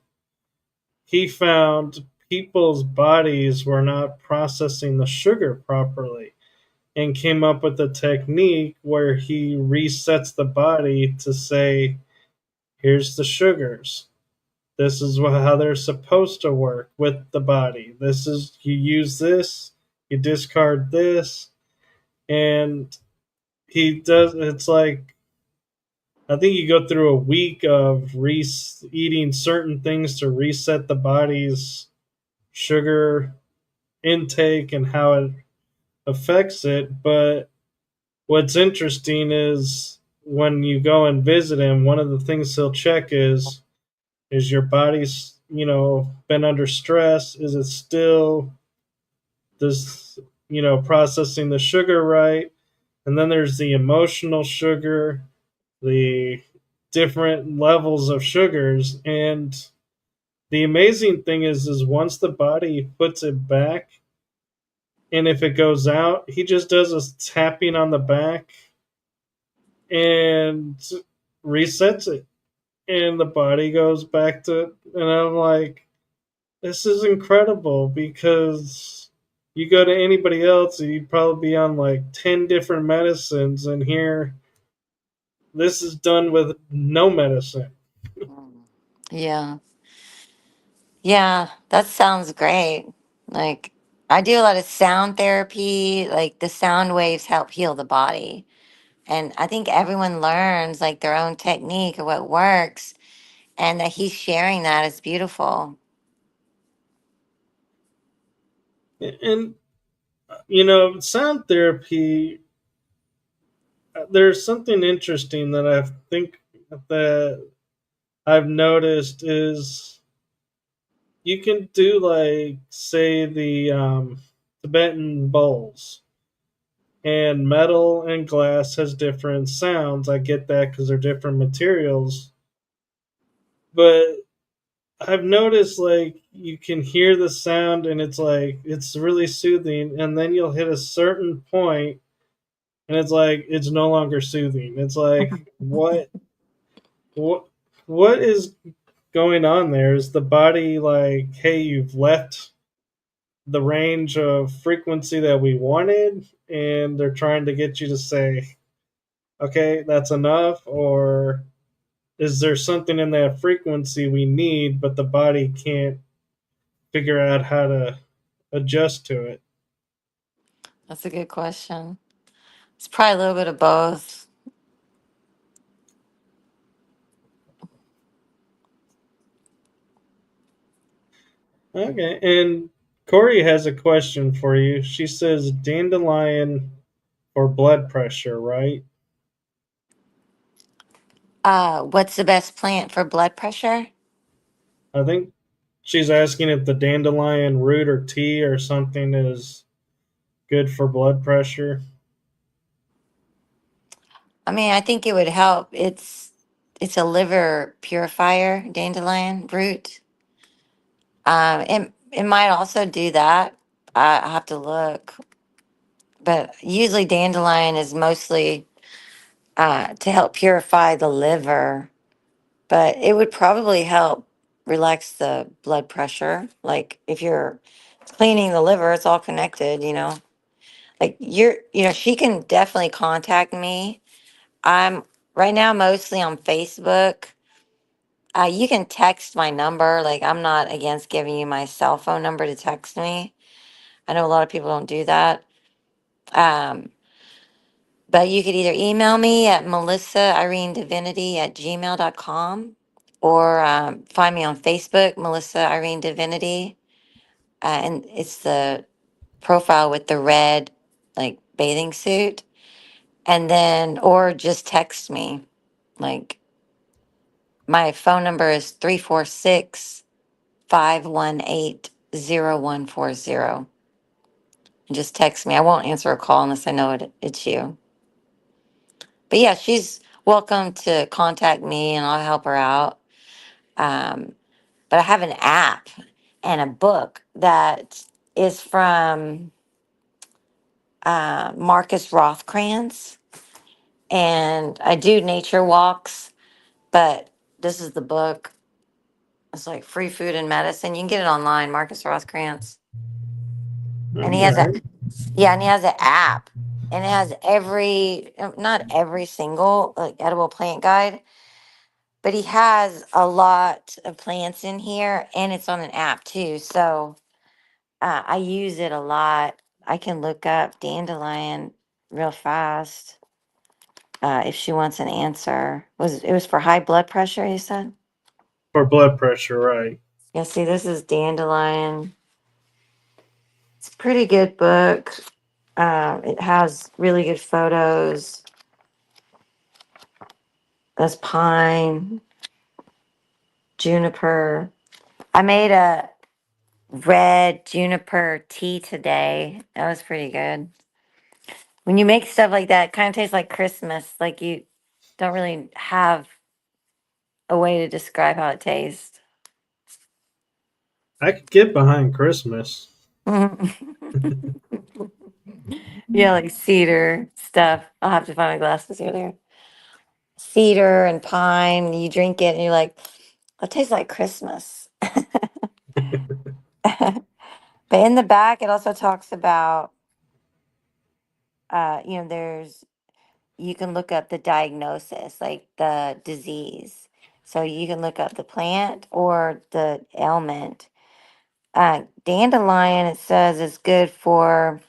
he found people's bodies were not processing the sugar properly, and came up with a technique where he resets the body to say, here's the sugars. This is how they're supposed to work with the body. This is, you use this, you discard this. And he does, it's like, I think you go through a week of eating certain things to reset the body's sugar intake and how it affects it. But what's interesting is when you go and visit him, one of the things he'll check is your body's, been under stress? Is it still this, processing the sugar right? And then there's the emotional sugar, the different levels of sugars. And the amazing thing is once the body puts it back, and if it goes out, he just does a tapping on the back and resets it, and the body goes back to, and I'm like, this is incredible, because you go to anybody else and you'd probably be on like 10 different medicines, and here this is done with no medicine. Mm. Yeah. Yeah, that sounds great. Like, I do a lot of sound therapy. Like, the sound waves help heal the body. And I think everyone learns like their own technique of what works. And that he's sharing that is beautiful. And sound therapy. There's something interesting that I think that I've noticed is you can do like say the Tibetan bowls, and metal and glass has different sounds. I get that because they're different materials, but I've noticed like you can hear the sound and it's like it's really soothing, and then you'll hit a certain point and it's like it's no longer soothing. It's like what what is going on there? Is the body like, hey, you've left the range of frequency that we wanted, and they're trying to get you to say, okay, that's enough? Or is there something in that frequency we need, but the body can't figure out how to adjust to it? That's a good question. It's probably a little bit of both. Okay, and Corey has a question for you. She says dandelion for blood pressure, right? What's the best plant for blood pressure? I think she's asking if the dandelion root or tea or something is good for blood pressure. I mean, I think it would help. It's a liver purifier, dandelion root. It might also do that. I have to look, but usually dandelion is mostly to help purify the liver. But it would probably help relax the blood pressure. Like if you're cleaning the liver, it's all connected. Like she can definitely contact me. I'm right now mostly on Facebook. You can text my number. Like, I'm not against giving you my cell phone number to text me. I know a lot of people don't do that. Um, but you could either email me at Melissa Irene Divinity at gmail.com, or find me on Facebook, Melissa Irene Divinity. And it's the profile with the red, like, bathing suit. And then, or just text me. Like, my phone number is 346-518-0140. And just text me. I won't answer a call unless I know it's you. But yeah, she's welcome to contact me and I'll help her out. Um, but I have an app and a book that is from Marcus Rothkrantz. And I do nature walks, but this is the book. It's like Free Food and Medicine. You can get it online, Marcus Rothkrantz. And he All has a right. Yeah, and he has an app, and it has not every single like edible plant guide, but he has a lot of plants in here, and it's on an app too. So I use it a lot. I can look up dandelion real fast if she wants an answer. It was for high blood pressure? You said. For blood pressure, right? Yeah. See, this is dandelion. It's a pretty good book. It has really good photos. That's pine, juniper. I made a red juniper tea today. That was pretty good. When you make stuff like that, it kind of tastes like Christmas. Like you don't really have a way to describe how it tastes. I could get behind Christmas. Yeah, like cedar stuff. I'll have to find my glasses earlier. Cedar and pine. You drink it and you're like, it tastes like Christmas. But in the back, it also talks about, there's you can look up the diagnosis, like the disease. So you can look up the plant or the ailment, Dandelion, it says, is good for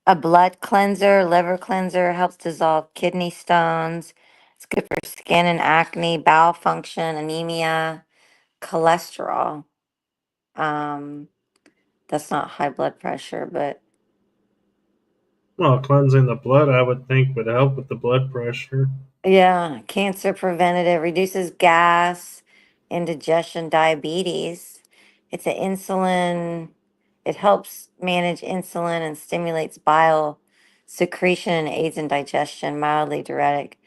a blood cleanser, liver cleanser, helps dissolve kidney stones. It's good for skin and acne, bowel function, anemia, cholesterol. Um, that's not high blood pressure, but Well, cleansing the blood, I would think, would help with the blood pressure. yeah, cancer preventative, reduces gas, indigestion, diabetes. It's an insulin, it helps manage insulin and stimulates bile secretion and aids in digestion, mildly diuretic.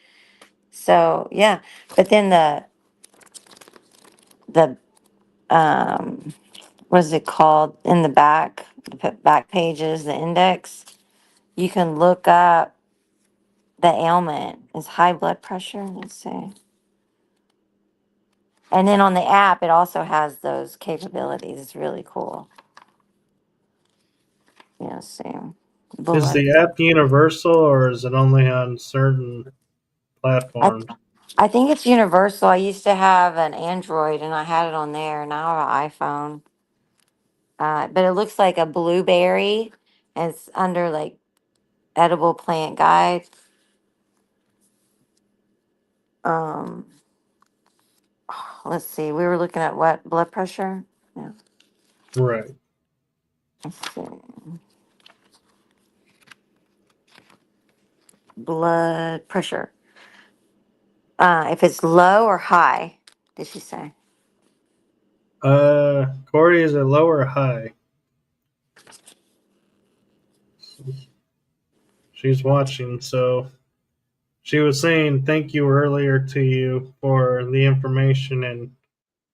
So yeah, but then the what is it called in the back, back pages, the index, you can look up the ailment is high blood pressure. Let's see. And then on the app, it also has those capabilities. It's really cool. Yeah, see. Is Blood. the app universal or is it only on certain I, platforms? I think it's universal. I used to have an Android and I had it on there. Now I have an iPhone. But it looks like a blueberry and it's under like edible plant guide. Um, let's see. We were looking at what? Blood pressure? Yeah. Right. Let's see. Blood pressure. If it's low or high, did she say? Corey, is it low or high? She's watching, so she was saying thank you earlier to you for the information, and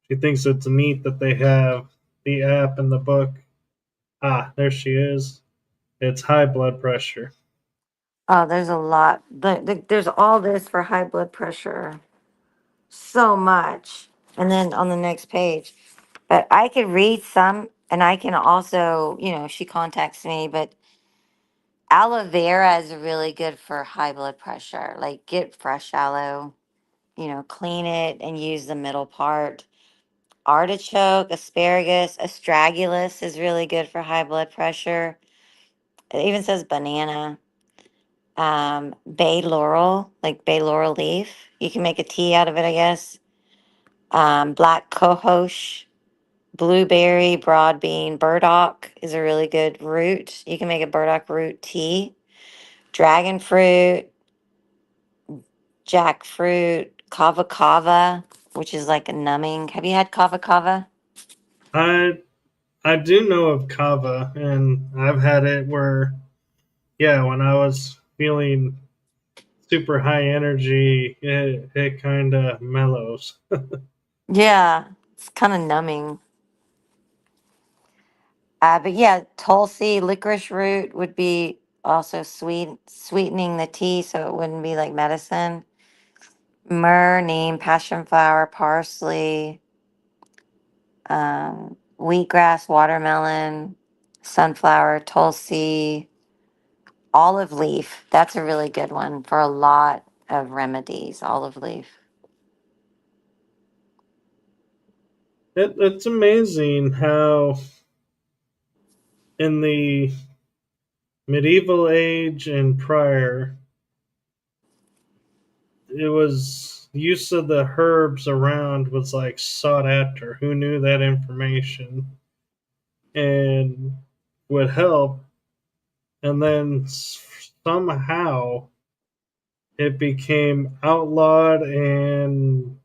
she thinks it's neat that they have the app and the book. Ah, there she is. It's high blood pressure. Oh, there's a lot. There's all this for high blood pressure. So much. And then on the next page. But I could read some and I can also, she contacts me, but aloe vera is really good for high blood pressure. Like get fresh aloe, clean it and use the middle part. Artichoke, asparagus, astragalus is really good for high blood pressure. It even says banana. Bay laurel, like bay laurel leaf. You can make a tea out of it, I guess. Black cohosh, blueberry, broad bean, burdock is a really good root. You can make a burdock root tea. Dragon fruit, jackfruit, kava kava, which is like a numbing. Have you had kava kava? I I do know of kava, and I've had it where, yeah, when I was feeling super high energy, it kind of mellows. Yeah, it's kind of numbing. But yeah, Tulsi licorice root would be also sweetening the tea so it wouldn't be like medicine. Myrrh, neem, passion flower, parsley, wheatgrass, watermelon, sunflower, Tulsi, olive leaf. That's a really good one for a lot of remedies. Olive leaf. It's amazing how in the medieval age and prior, it was use of the herbs around was like sought after. Who knew that information and would help, and then somehow it became outlawed and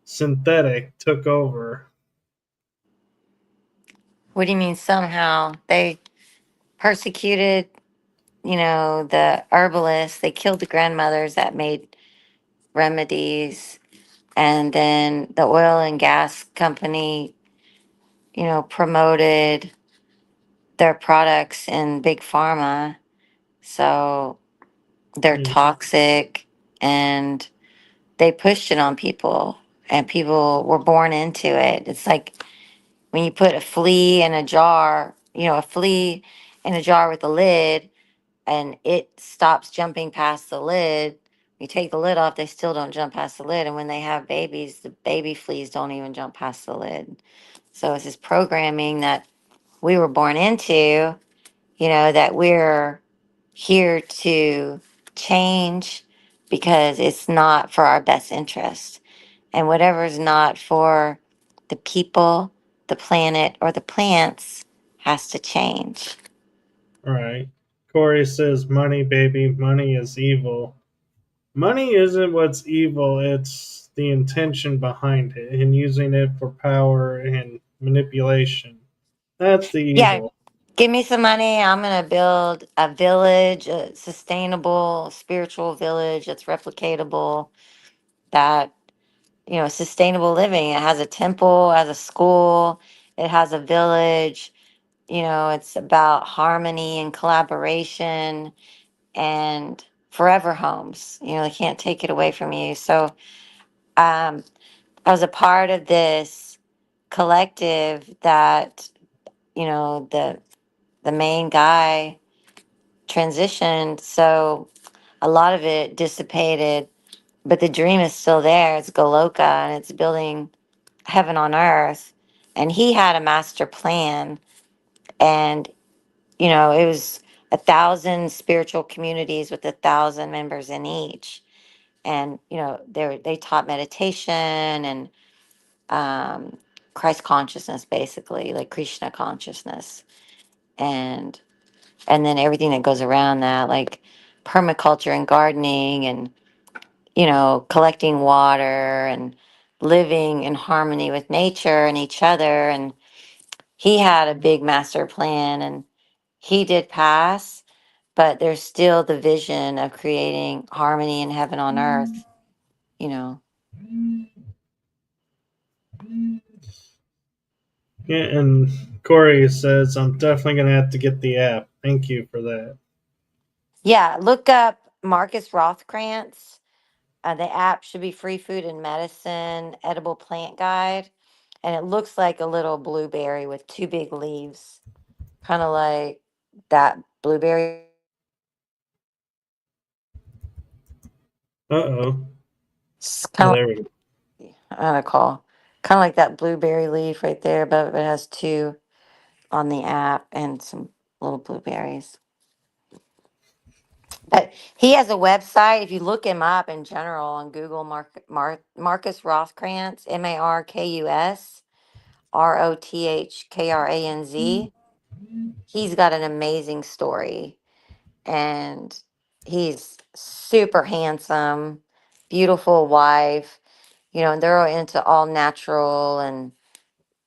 synthetic took over. What do you mean somehow? They persecuted, the herbalists. They killed the grandmothers that made remedies. And then the oil and gas company, promoted their products in big pharma. So they're Mm. toxic and they pushed it on people and people were born into it. It's like when you put a flea in a jar, a flea in a jar with a lid and it stops jumping past the lid. You take the lid off, they still don't jump past the lid. And when they have babies, the baby fleas don't even jump past the lid. So it's this programming that we were born into, that we're here to change because it's not for our best interest. And whatever is not for the people, the planet, or the plants has to change. Right. Corey says, money, baby, money is evil. Money isn't what's evil, it's the intention behind it and using it for power and manipulation. That's the Yeah, evil. give me some money. I'm going to build a village, a sustainable spiritual village that's replicatable, that, sustainable living. It has a temple, it has a school, it has a village. It's about harmony and collaboration and forever homes. They can't take it away from you. So I was a part of this collective that, the main guy transitioned. So a lot of it dissipated, but the dream is still there. It's Goloka and it's building heaven on earth. And he had a master plan. And, it was 1,000 spiritual communities with 1,000 members in each. And, they taught meditation and um, Christ consciousness, basically, like Krishna consciousness. And then everything that goes around that, like permaculture and gardening and, collecting water and living in harmony with nature and each other. And he had a big master plan and he did pass, but there's still the vision of creating harmony and heaven on earth, you know. Yeah, and Corey says, I'm definitely going to have to get the app. Thank you for that. Yeah, look up Marcus Rothkrantz. The app should be Free Food and Medicine Edible Plant Guide. And it looks like a little blueberry with two big leaves, kind of like that blueberry. Uh oh. It's Oh, kind of there we go. like, I don't know, call, kind of like that blueberry leaf right there, but it has two on the app and some little blueberries. But he has a website. If you look him up in general on Google, Marcus Rothkrantz, Markuthkranz. He's got an amazing story, and he's super handsome, beautiful wife. And they're into all natural and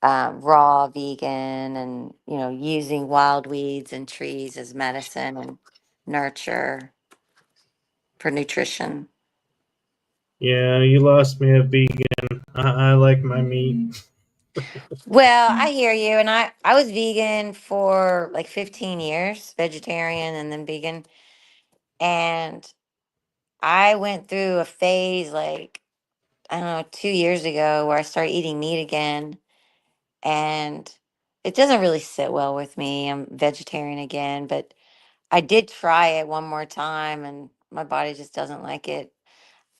raw vegan, and using wild weeds and trees as medicine and nurture for nutrition. Yeah, you lost me at vegan. I like my meat. Well, I hear you. And I was vegan for like 15 years, vegetarian and then vegan. And I went through a phase like, I don't know, 2 years ago where I started eating meat again. And it doesn't really sit well with me. I'm vegetarian again, but I did try it one more time and my body just doesn't like it.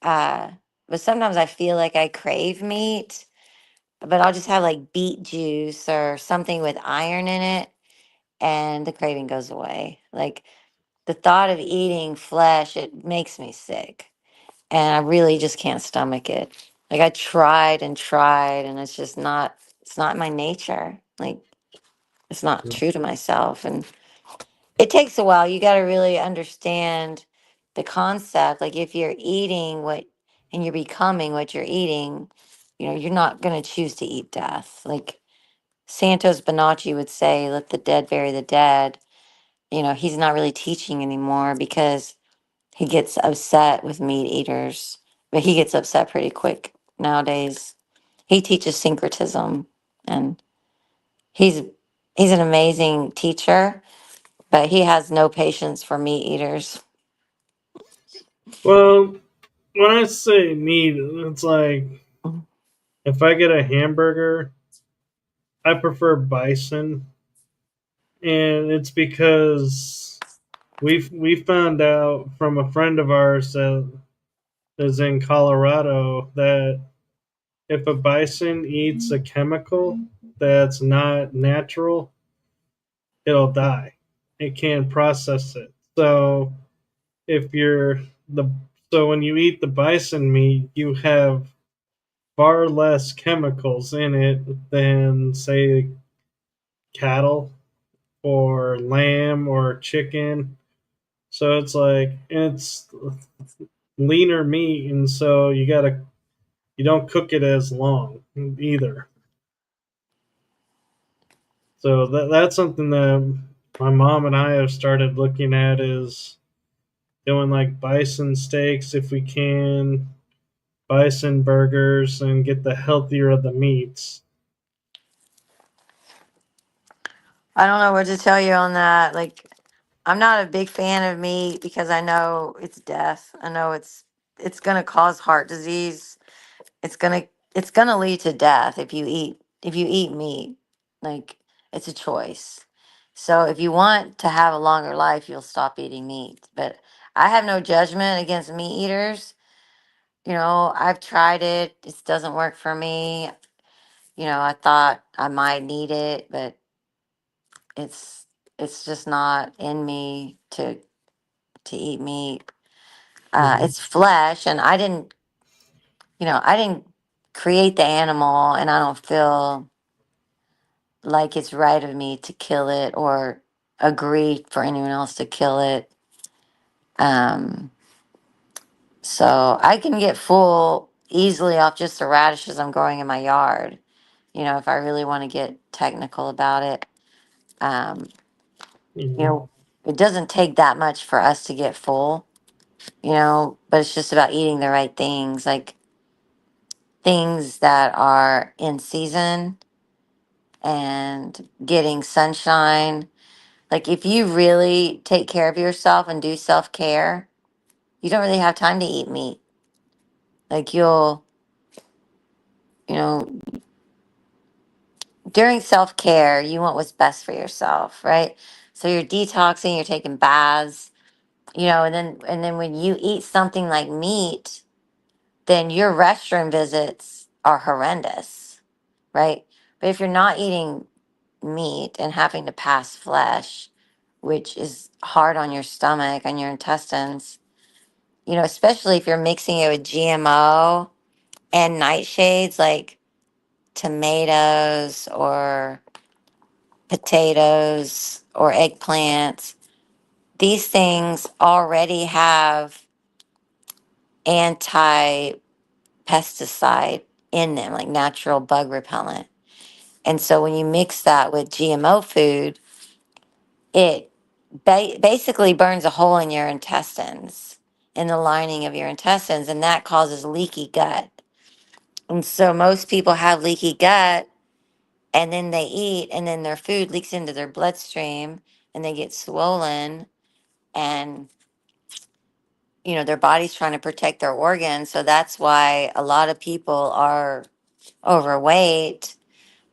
Uh, but sometimes I feel like I crave meat, but I'll just have like beet juice or something with iron in it and the craving goes away. Like the thought of eating flesh, it makes me sick. And I really just can't stomach it. Like I tried and it's just not, it's not my nature. Like it's not true to myself. And it takes a while. You got to really understand the concept. Like if you're eating what and you're becoming what you're eating, you're not going to choose to eat death. Like Santos Bonacci would say, let the dead bury the dead. He's not really teaching anymore because he gets upset with meat eaters, but he gets upset pretty quick nowadays. He teaches syncretism and he's he's an amazing teacher, but he has no patience for meat eaters. Well, when I say meat, it's like if I get a hamburger, I prefer bison, and it's because we found out from a friend of ours that is in Colorado that if a bison eats a chemical, that's not natural, it'll die. It can't process it. So if you're the so when you eat the bison meat, you have far less chemicals in it than say cattle or lamb or chicken. So it's like it's leaner meat, and so you don't cook it as long either. So that's something that my mom and I have started looking at is doing like bison steaks if we can, bison burgers, and get the healthier of the meats. I don't know what to tell you on that. Like, I'm not a big fan of meat because I know it's death. I know it's gonna cause heart disease. It's gonna it's gonna lead to death if you eat meat. Like, it's a choice. So if you want to have a longer life, you'll stop eating meat. But I have no judgment against meat eaters. You know, I've tried it. It doesn't work for me. You know, I thought I might need it, but it's it's just not in me to eat meat. Mm-hmm. It's flesh, and I didn't create the animal, and I don't feel like it's right of me to kill it or agree for anyone else to kill it. Um, so I can get full easily off just the radishes I'm growing in my yard. You know, if I really want to get technical about it, um, you Mm-hmm. know, it doesn't take that much for us to get full. You know, but it's just about eating the right things, like things that are in season and getting sunshine. Like, if you really take care of yourself and do self care, you don't really have time to eat meat. Like, you know, during self care, you want what's best for yourself, right? So you're detoxing, you're taking baths, and then when you eat something like meat, then your restroom visits are horrendous, right? But if you're not eating meat and having to pass flesh, which is hard on your stomach and your intestines, especially if you're mixing it with GMO and nightshades like tomatoes or potatoes or eggplants, these things already have anti pesticide in them, like natural bug repellent. And so when you mix that with GMO food, it basically burns a hole in your intestines, in the lining of your intestines, and that causes leaky gut. And so most people have leaky gut, and then they eat, and then their food leaks into their bloodstream, and they get swollen, and their body's trying to protect their organs. So that's why a lot of people are overweight,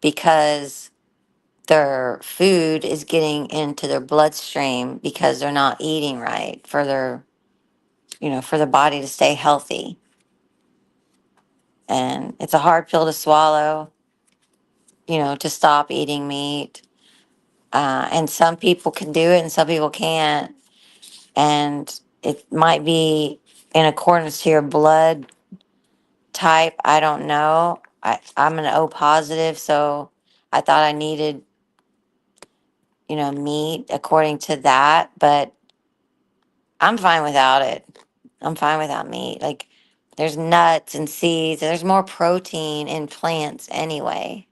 because their food is getting into their bloodstream because they're not eating right for for the body to stay healthy. And it's a hard pill to swallow, to stop eating meat. And some people can do it and some people can't. And it might be in accordance to your blood type. I don't know. I'm an O positive, so I thought I needed, meat according to that. But I'm fine without it. I'm fine without meat. Like, there's nuts and seeds. There's more protein in plants anyway.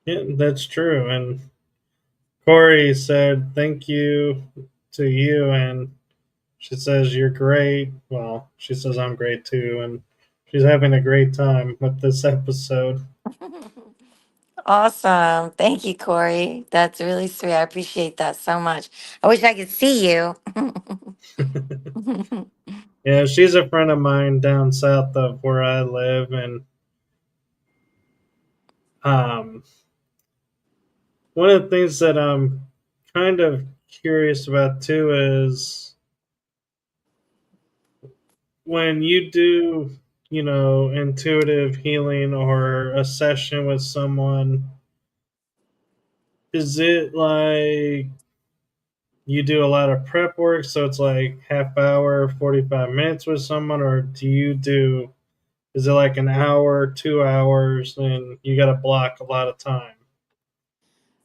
Yeah, that's true. And Corey said thank you to you, and she says you're great. Well, she says I'm great too, and she's having a great time with this episode. Awesome. Thank you, Corey. That's really sweet. I appreciate that so much. I wish I could see you. Yeah, she's a friend of mine down south of where I live, and um, one of the things that I'm kind of curious about too is when you do. intuitive healing or a session with someone, is it like you do a lot of prep work, so it's like half hour, 45 minutes with someone, or is it like an hour, 2 hours, and you got to block a lot of time?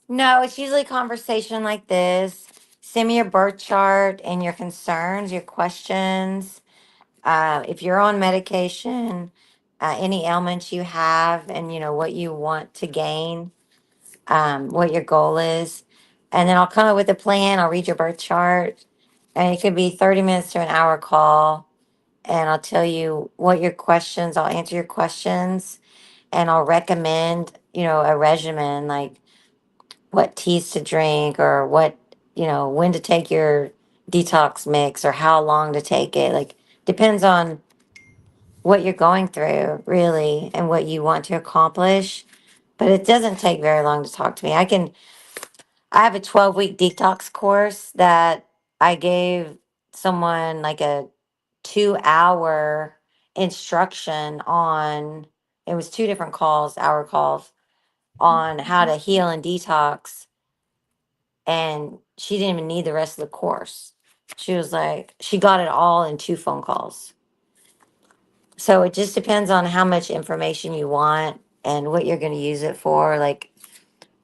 No, it's usually a conversation like this. Send me your birth chart and your concerns, your questions. If you're on medication, any ailments you have, and what you want to gain, what your goal is, and then I'll come up with a plan. I'll read your birth chart, and it could be 30 minutes to an hour call, and I'll tell you what your questions. I'll answer your questions, and I'll recommend a regimen like what teas to drink or when to take your detox mix or how long to take it. Like, depends on what you're going through, really, and what you want to accomplish. But it doesn't take very long to talk to me. I have a 12-week detox course that I gave someone like a 2 hour instruction on. It was two different calls, hour calls, on how to heal and detox, and she didn't even need the rest of the course. She was like, she got it all in two phone calls. So it just depends on how much information you want and what you're going to use it for. Like,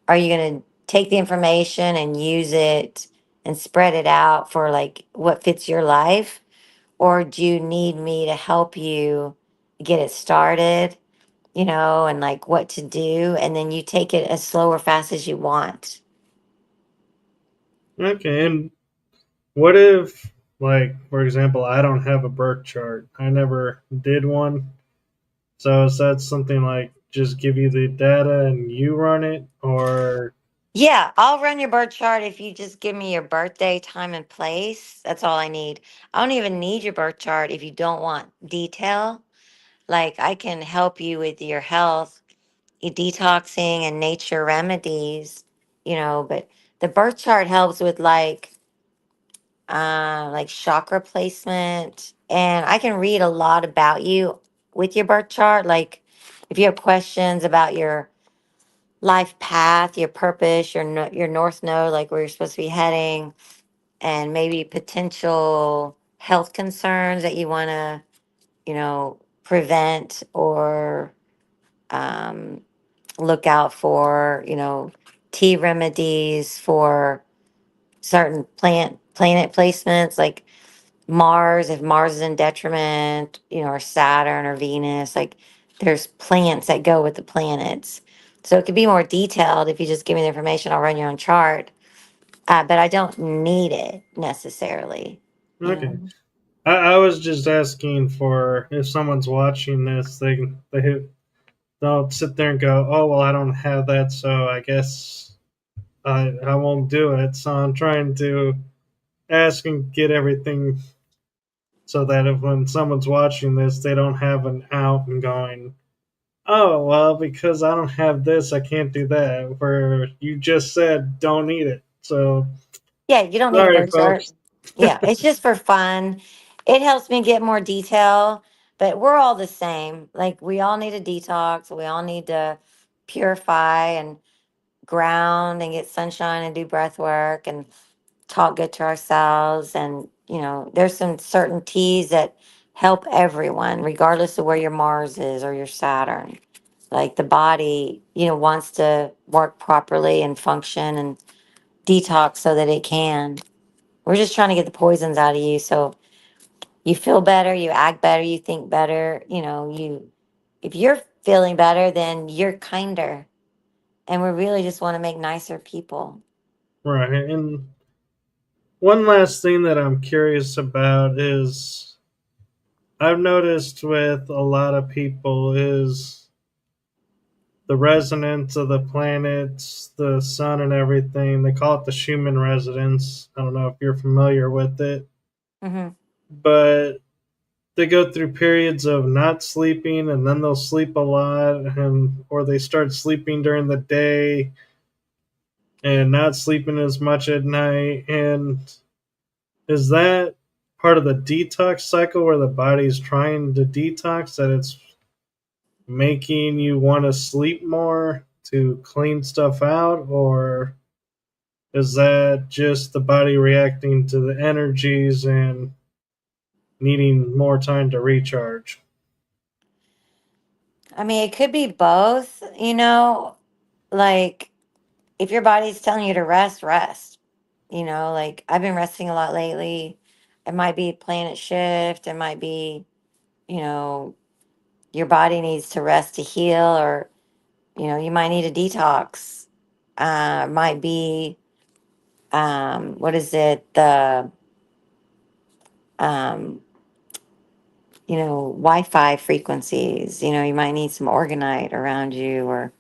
are you going to take the information and use it and spread it out for like what fits your life? Or do you need me to help you get it started, and like what to do? And then you take it as slow or fast as you want. Okay, and what if, like, for example, I don't have a birth chart? I never did one. So is that something like just give you the data and you run it, or Yeah, I'll run your birth chart if you just give me your birthday, time, and place. That's all I need. I don't even need your birth chart if you don't want detail. Like, I can help you with your health, your detoxing, and nature remedies, but the birth chart helps with like chakra placement. And I can read a lot about you with your birth chart. Like, if you have questions about your life path, your purpose, your north node, like where you're supposed to be heading, and maybe potential health concerns that you want to, prevent or um, look out for, tea remedies for certain planet placements, like Mars, if Mars is in detriment, or Saturn or Venus, like there's plants that go with the planets. So it could be more detailed if you just give me the information. I'll run your own chart, but I don't need it necessarily. You okay? know. I was just asking for if someone's watching this, they don't sit there and go, "Oh well, I don't have that, so I guess I won't do it." So I'm trying to ask and get everything so that if when someone's watching this, they don't have an out and going, "Oh well, because I don't have this, I can't do that." Where you just said don't need it. So Yeah, you don't need a sorry, birth chart. folks. Yeah, it's just for fun. It helps me get more detail, but we're all the same. Like, we all need a detox. We all need to purify and ground and get sunshine and do breath work and talk good to ourselves. And, there's some certain teas that help everyone, regardless of where your Mars is or your Saturn. Like, the body, wants to work properly and function and detox so that it can. We're just trying to get the poisons out of you so you feel better, you act better, you think better. If you're feeling better, then you're kinder. And we really just want to make nicer people. Right. And one last thing that I'm curious about is I've noticed with a lot of people is the resonance of the planets, the sun, and everything. They call it the Schumann resonance. I don't know if you're familiar with it, Hmm. but they go through periods of not sleeping and then they'll sleep a lot, and or they start sleeping during the day and not sleeping as much at night. And is that part of the detox cycle where the body's trying to detox, that it's making you want to sleep more to clean stuff out, or is that just the body reacting to the energies and needing more time to recharge? I mean, it could be both, you know, like if your body's telling you to rest, rest. You know, like I've been resting a lot lately. It might be planet shift, it might be, you know, your body needs to rest to heal, or, you know, you might need a detox. Might be, what is it? The, um, you know, Wi Fi frequencies. You know, you might need some orgonite around you, or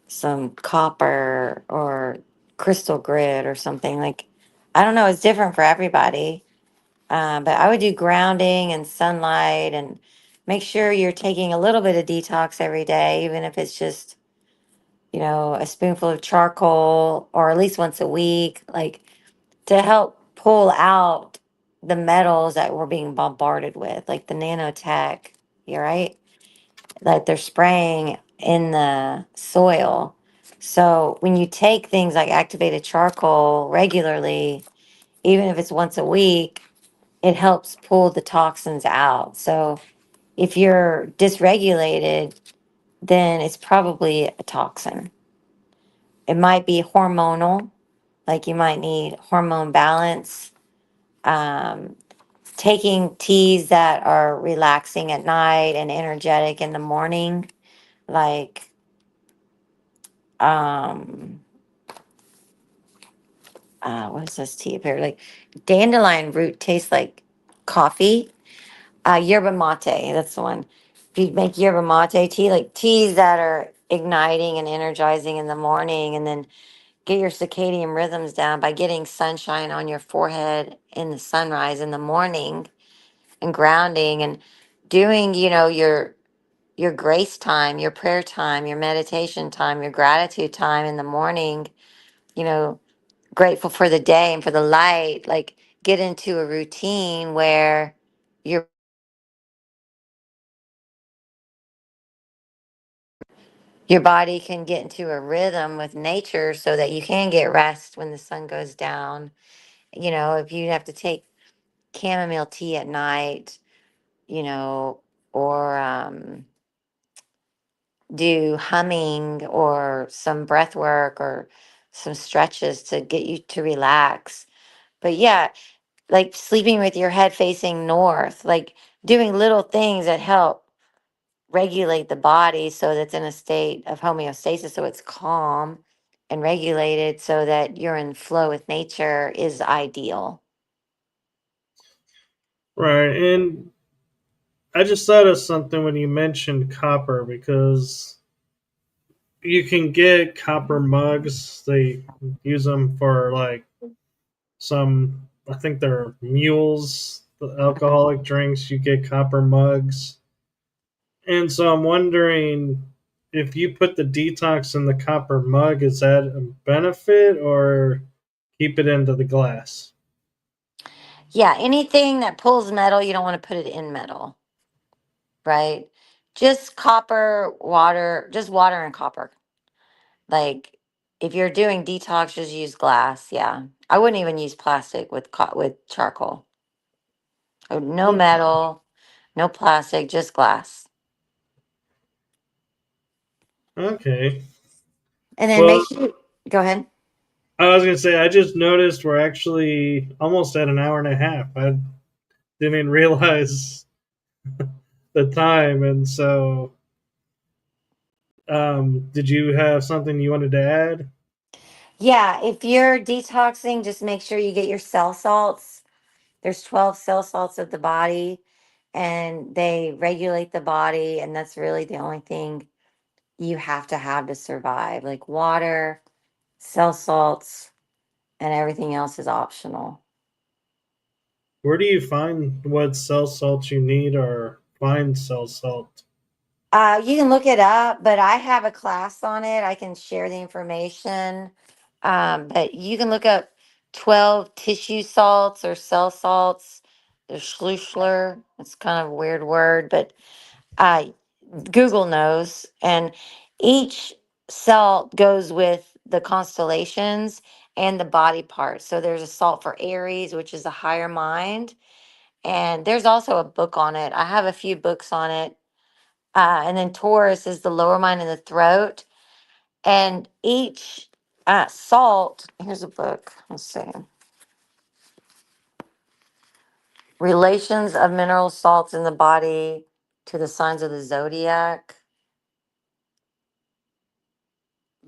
some copper or crystal grid or something. Like, I don't know, it's different for everybody. But I would do grounding and sunlight, and make sure you're taking a little bit of detox every day, even if it's just, you know, a spoonful of charcoal, or at least once a week, like to help pull out the metals that we're being bombarded with, like the nanotech. You're right. Like they're spraying in the soil. So when you take things like activated charcoal regularly, even if it's once a week, it helps pull the toxins out. So if you're dysregulated, then it's probably a toxin. It might be hormonal, like you might need hormone balance. Um, Taking teas that are relaxing at night and energetic in the morning, like um, what is this tea up here? Like dandelion root tastes like coffee. Yerba mate, that's the one. If you make yerba mate tea, like teas that are igniting and energizing in the morning, and then get your circadian rhythms down by getting sunshine on your forehead in the sunrise in the morning, and grounding, and doing, you know, your grace time, your prayer time, your meditation time, your gratitude time in the morning, you know, grateful for the day and for the light, like get into a routine where you're your body can get into a rhythm with nature so that you can get rest when the sun goes down. You know, if you have to take chamomile tea at night, you know, or do humming or some breath work or some stretches to get you to relax. But yeah, like sleeping with your head facing north, like doing little things that help regulate the body so that's in a state of homeostasis, so it's calm and regulated, so that you're in flow with nature, is ideal. Right. And I just thought of something when you mentioned copper, because you can get copper mugs. They use them for like some, I think they're mules, the alcoholic drinks. You get copper mugs. And so I'm wondering, if you put the detox in the copper mug, is that a benefit or keep it into the glass? Yeah, anything that pulls metal, you don't want to put it in metal, right? Just copper, water, just water and copper. Like if you're doing detox, just use glass. Yeah, I wouldn't even use plastic with with charcoal. No Okay. metal, no plastic, just glass. Okay. And then Well, make sure. Go ahead. I was gonna say, I just noticed we're actually almost at an hour and a half. I didn't realize the time, and so did you have something you wanted to add? Yeah, if you're detoxing, just make sure you get your cell salts. There's 12 cell salts of the body, and they regulate the body, and that's really the only thing you have to survive. Like water, cell salts, and everything else is optional. Where do you find what cell salt you need, or find cell salt? You can look it up, but I have a class on it. I can share the information. But you can look up 12 tissue salts or cell salts. the Schlussler. It's kind of a weird word, but uh, Google knows. And each salt goes with the constellations and the body parts. So there's a salt for Aries, which is a higher mind. And there's also a book on it. I have a few books on it. And then Taurus is the lower mind and the throat. And each salt, here's a book. Let's see. Relations of mineral salts in the body to the signs of the zodiac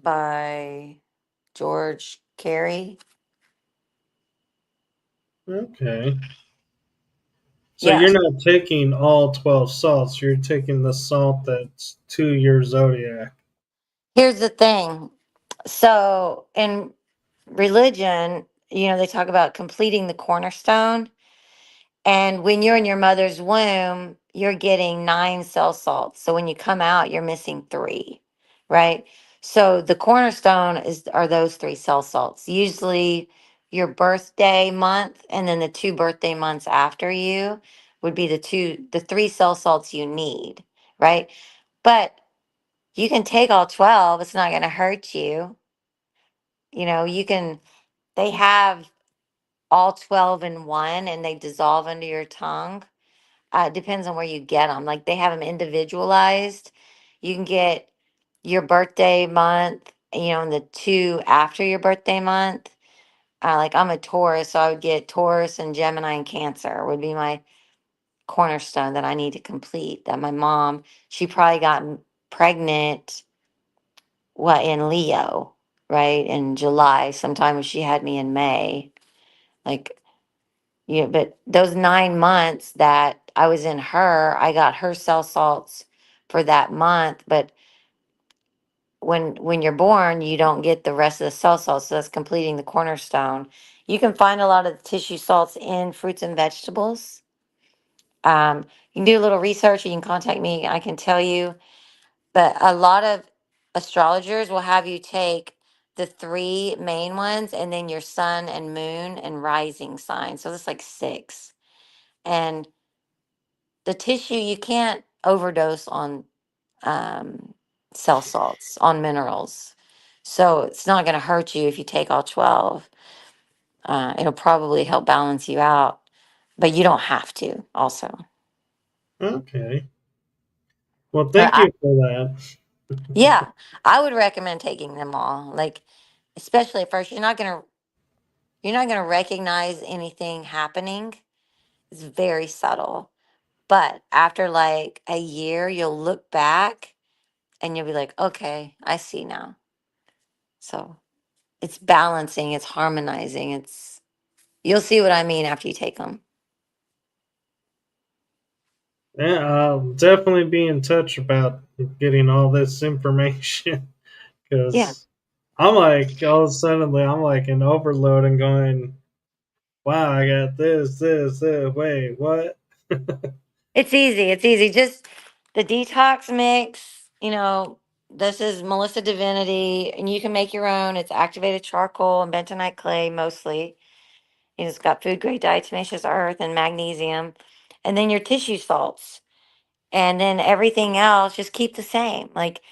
by George Carey. Okay. So Yeah. you're not taking all 12 salts, you're taking the salt that's to your zodiac. Here's the thing. So in religion, they talk about completing the cornerstone. And when you're in your mother's womb, you're getting 9 cell salts. So when you come out, you're missing 3, right? So the cornerstone are those 3 cell salts. Usually your birthday month and then the 2 birthday months after you would be the 3 cell salts you need, right? But you can take all 12, it's not going to hurt you. You can, they have all 12 in one and they dissolve under your tongue. It depends on where you get them. Like they have them individualized. You can get your birthday month, and the 2 after your birthday month. Like I'm a Taurus, so I would get Taurus and Gemini and Cancer would be my cornerstone that I need to complete. That my mom, she probably got pregnant, what, in Leo, right? In July, sometime when she had me in May. Like, but those 9 months that I was in her, I got her cell salts for that month. But when you're born, you don't get the rest of the cell salts. So that's completing the cornerstone. You can find a lot of the tissue salts in fruits and vegetables. You can do a little research. You can contact me. I can tell you. But a lot of astrologers will have you take the 3 main ones and then your sun and moon and rising sign. So that's like 6. And the tissue, you can't overdose on um, cell salts, on minerals. So it's not going to hurt you if you take all 12. It'll probably help balance you out, but you don't have to also. Okay. Well, But thank you for that. yeah, I would recommend taking them all. Like, especially at first, you're not gonna recognize anything happening. It's very subtle. But after like a year, you'll look back and you'll be like, okay, I see now. So it's balancing, it's harmonizing, you'll see what I mean after you take them. Yeah, I'll definitely be in touch about getting all this information Yeah. because I'm like, all of a sudden, I'm like in overload and going, wow, I got this. Wait, what? It's easy. It's easy. Just the detox mix, this is Melissa Divinity, and you can make your own. It's activated charcoal and bentonite clay mostly. It's got food grade diatomaceous earth and magnesium. And then your tissue salts. And then everything else, just keep the same. Like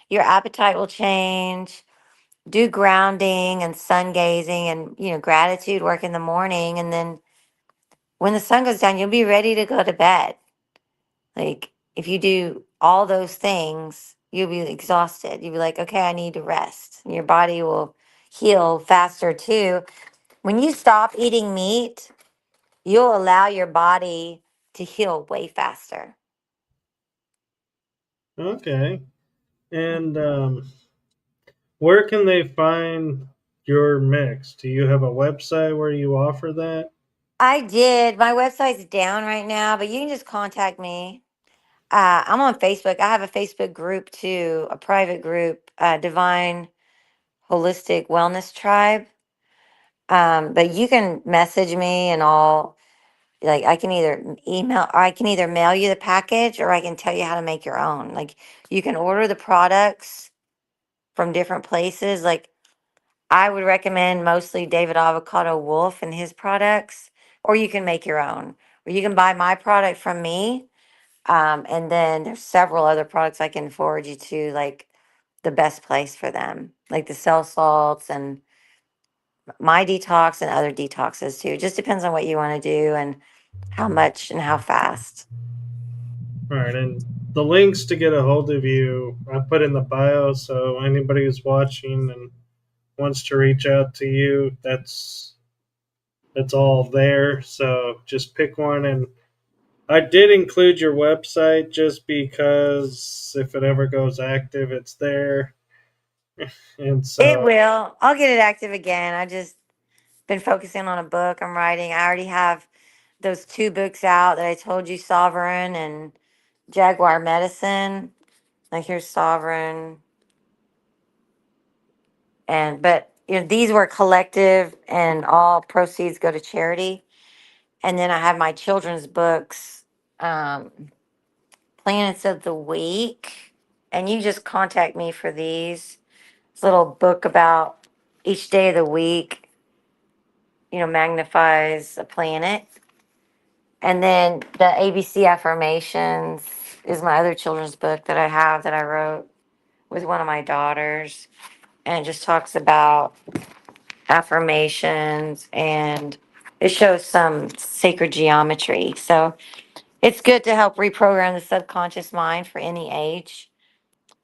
your appetite will change. Do grounding and sun gazing and, gratitude work in the morning. And then when the sun goes down, you'll be ready to go to bed. Like if you do all those things, you'll be exhausted. You'll be like, okay, I need to rest. And your body will heal faster too. When you stop eating meat, you'll allow your body to heal way faster. Okay. And where can they find your mix? Do you have a website where you offer that? I did. My website's down right now, but you can just contact me. I'm on Facebook. I have a Facebook group too, a private group, Divine Holistic Wellness Tribe. But you can message me and all. Like I can either email or I can either mail you the package or I can tell you how to make your own. Like you can order the products from different places. Like I would recommend mostly David Avocado Wolf and his products, or you can make your own. You can buy my product from me. And then there's several other products I can forward you to, like the best place for them, like the cell salts and my detox and other detoxes too. It just depends on what you want to do and how much and how fast. All right, and the links to get a hold of you I put in the bio, so anybody who's watching and wants to reach out to you, that's all there. So just pick one, and I did include your website just because if it ever goes active, it's there. And It so, will. I'll get it active again. I just been focusing on a book I'm writing. I already have those two books out that I told you, Sovereign and Jaguar Medicine. Like here's Sovereign, and but these were collective, and all proceeds go to charity. And then I have my children's books, um, Planets of the Week, and you just contact me for these. This little book about each day of the week, magnifies a planet. And then the ABC affirmations is my other children's book that I have that I wrote with one of my daughters. And it just talks about affirmations, and it shows some sacred geometry. So it's good to help reprogram the subconscious mind for any age.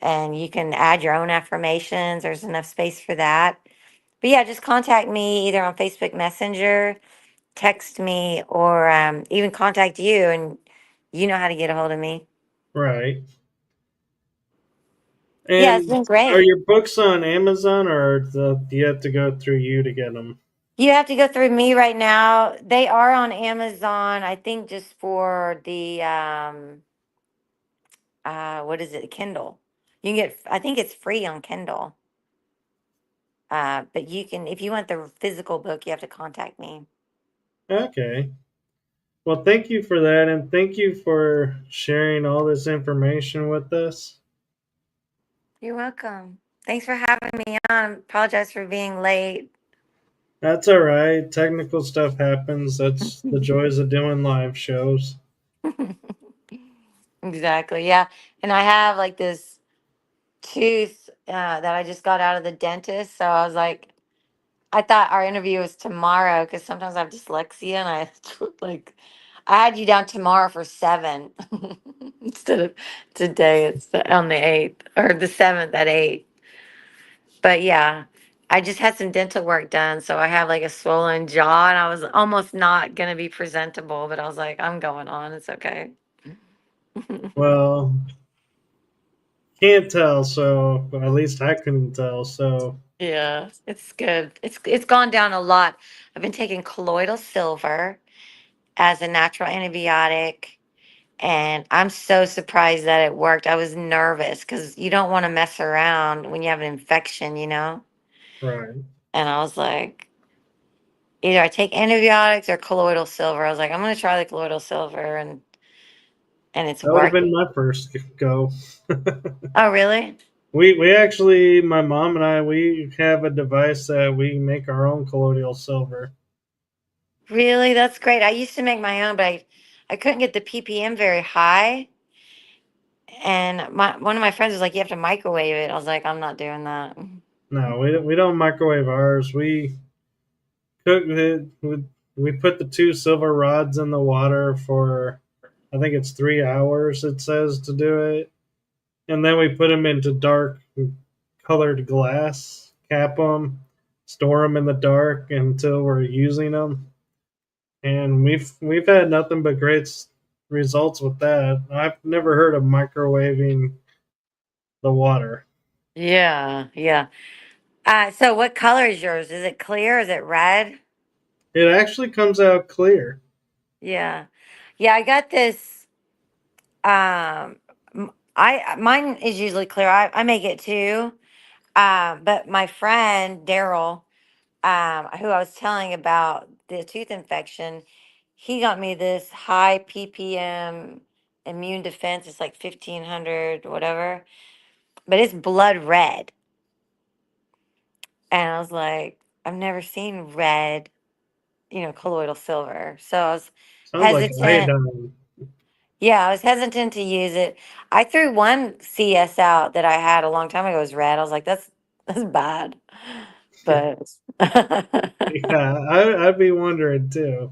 And you can add your own affirmations, there's enough space for that. But yeah, just contact me either on Facebook Messenger, text me, or even contact you, and you know how to get a hold of me. right. Yeah, it's And been are great. your books on Amazon, or do you have to go through you to get them? You have to go through me right now. They are on Amazon, I think, just for the what is it, Kindle. You can get, I think it's free on Kindle. But you can, if you want the physical book, you have to contact me. Okay. Well, thank you for that, and thank you for sharing all this information with us. You're welcome. Thanks for having me on. Apologize for being late. That's all right. Technical stuff happens. That's the joys of doing live shows. Exactly. Yeah. And I have like this tooth that I just got out of the dentist. So I was like, I thought our interview was tomorrow because sometimes I have dyslexia, and I like, I had you down tomorrow for 7 instead of today. It's on the 8th or the 7th at 8. But yeah, I just had some dental work done. So I have like a swollen jaw, and I was almost not going to be presentable, but I was like, I'm going on. It's okay. Well, can't tell, so at least I couldn't tell. So, Yeah, it's good. It's gone down a lot. I've been taking colloidal silver as a natural antibiotic, and I'm so surprised that it worked. I was nervous because you don't want to mess around when you have an infection. right. And I was like, either I take antibiotics or colloidal silver. I was like, I'm gonna try the colloidal silver, and it's That would have been working. my first go. Oh, really? We actually, my mom and I, we have a device that we make our own colloidal silver. Really? That's great. I used to make my own, but I couldn't get the ppm very high. And one of my friends was like, "You have to microwave it." I was like, "I'm not doing that." No, we don't microwave ours. We cook it. We put the two silver rods in the water for, I think it's 3 hours. It says to do it, and then we put them into dark colored glass, cap them, store them in the dark until we're using them, and we've had nothing but great results with that. I've never heard of microwaving the water. Yeah, yeah. So what color is yours? Is it clear? Is it red? It actually comes out clear. Yeah, yeah. I got this. I mine is usually clear. I make it too. But my friend Daryl, who I was telling about the tooth infection, he got me this high ppm immune defense. It's like 1500, whatever, but it's blood red. And I was like, I've never seen red, colloidal silver. So I was Sounds like hesitant. iodine. Yeah, I was hesitant to use it. I threw one CS out that I had a long time ago. It was red. I was like, that's bad. But Yeah, I'd be wondering too.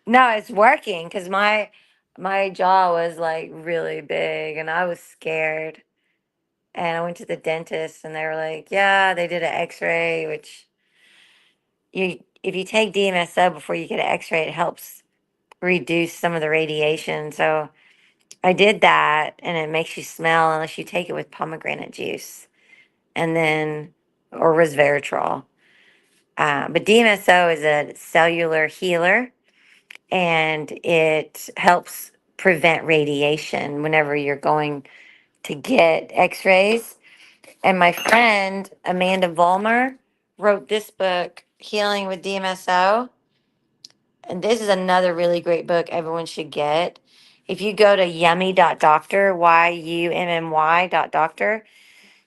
no, it's working because my jaw was like really big and I was scared. And I went to the dentist and they were like, yeah, they did an X-ray, which you if you take DMSO before you get an X-ray, it helps reduce some of the radiation. So I did that, and it makes you smell unless you take it with pomegranate juice, and then or resveratrol. But DMSO is a cellular healer, and it helps prevent radiation whenever you're going to get X-rays. And my friend Amanda Vollmer wrote this book, Healing with DMSO. And this is another really great book everyone should get. If you go to yummy.doctor, YUMMY.doctor,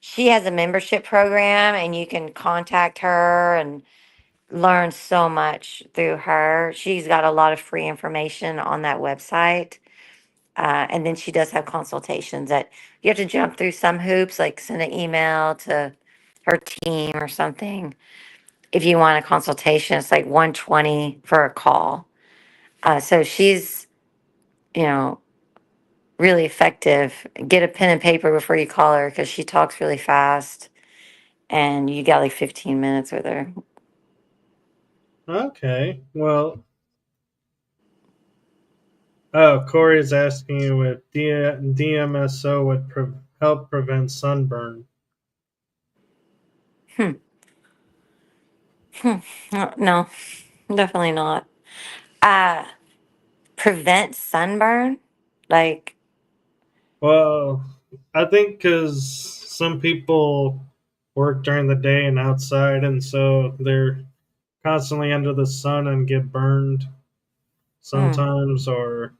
she has a membership program and you can contact her and learn so much through her. She's got a lot of free information on that website. And then she does have consultations that you have to jump through some hoops, like send an email to her team or something. If you want a consultation, it's like 120 for a call. So she's, you know, really effective. Get a pen and paper before you call her because she talks really fast and you got like 15 minutes with her. Okay. Well, oh, Corey's asking you if DMSO would help prevent sunburn. Hmm. Hmm. No, definitely not. Uh, prevent sunburn? Like, Well, I think because some people work during the day and outside, and so they're constantly under the sun and get burned hmm. sometimes, or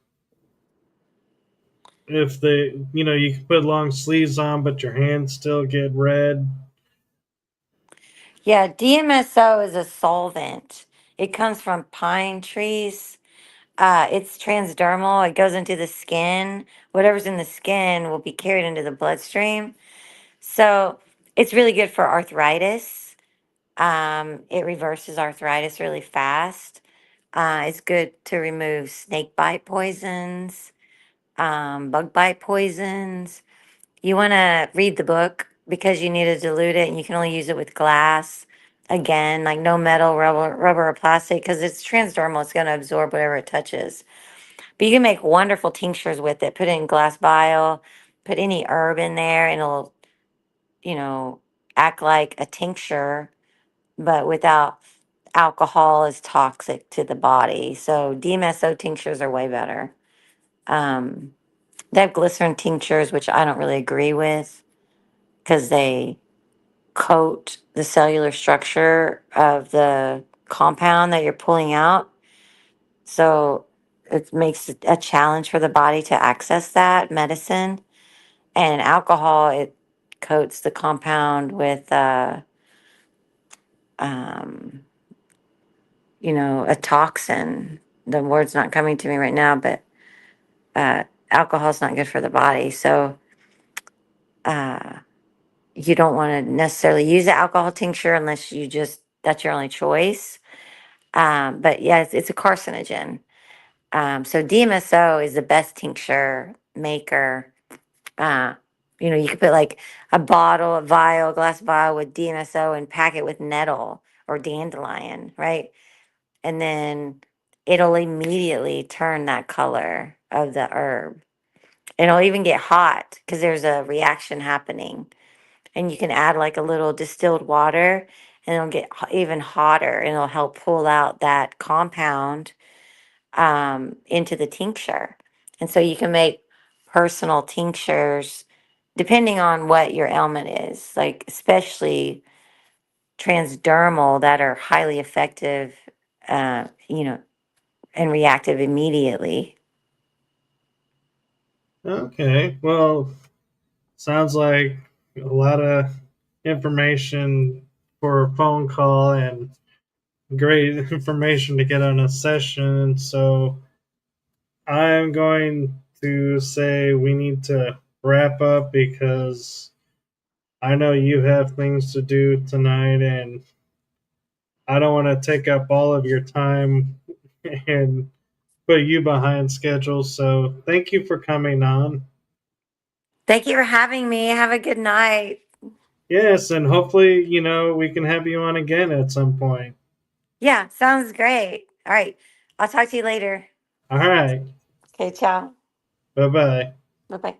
if they, you can put long sleeves on, but your hands still get red. Yeah, DMSO is a solvent. It comes from pine trees. It's transdermal. It goes into the skin. Whatever's in the skin will be carried into the bloodstream. So it's really good for arthritis. It reverses arthritis really fast. It's good to remove snake bite poisons, bug bite poisons. You want to read the book because you need to dilute it and you can only use it with glass. Again, like no metal, rubber or plastic because it's transdermal. It's going to absorb whatever it touches. But you can make wonderful tinctures with it. Put it in glass vial, put any herb in there, and it'll, you know, act like a tincture, but without alcohol is toxic to the body. So DMSO tinctures are way better. Um, they have glycerin tinctures, which I don't really agree with because they coat the cellular structure of the compound that you're pulling out. So it makes it a challenge for the body to access that medicine. And alcohol, it coats the compound with, um, a toxin. The word's not coming to me right now, but uh, alcohol's not good for the body. So uh, you don't want to necessarily use the alcohol tincture unless that's your only choice. But yeah, it's a carcinogen. So DMSO is the best tincture maker. Uh, you could put like a bottle, a vial, glass vial with DMSO and pack it with nettle or dandelion, right? And then it'll immediately turn that color of the herb. It'll even get hot because there's a reaction happening. And you can add like a little distilled water and it'll get even hotter and it'll help pull out that compound into the tincture. And so you can make personal tinctures depending on what your ailment is, like especially transdermal that are highly effective, uh, you know, and reactive immediately. Okay, well, sounds like a lot of information for a phone call, and great information to get on a session. So I'm going to say we need to wrap up because I know you have things to do tonight, and I don't want to take up all of your time and put you behind schedule. So thank you for coming on. Thank you for having me. Have a good night. Yes, and hopefully, we can have you on again at some point. Yeah, sounds great. All right. I'll talk to you later. All right. Okay, ciao. Bye bye. Bye bye.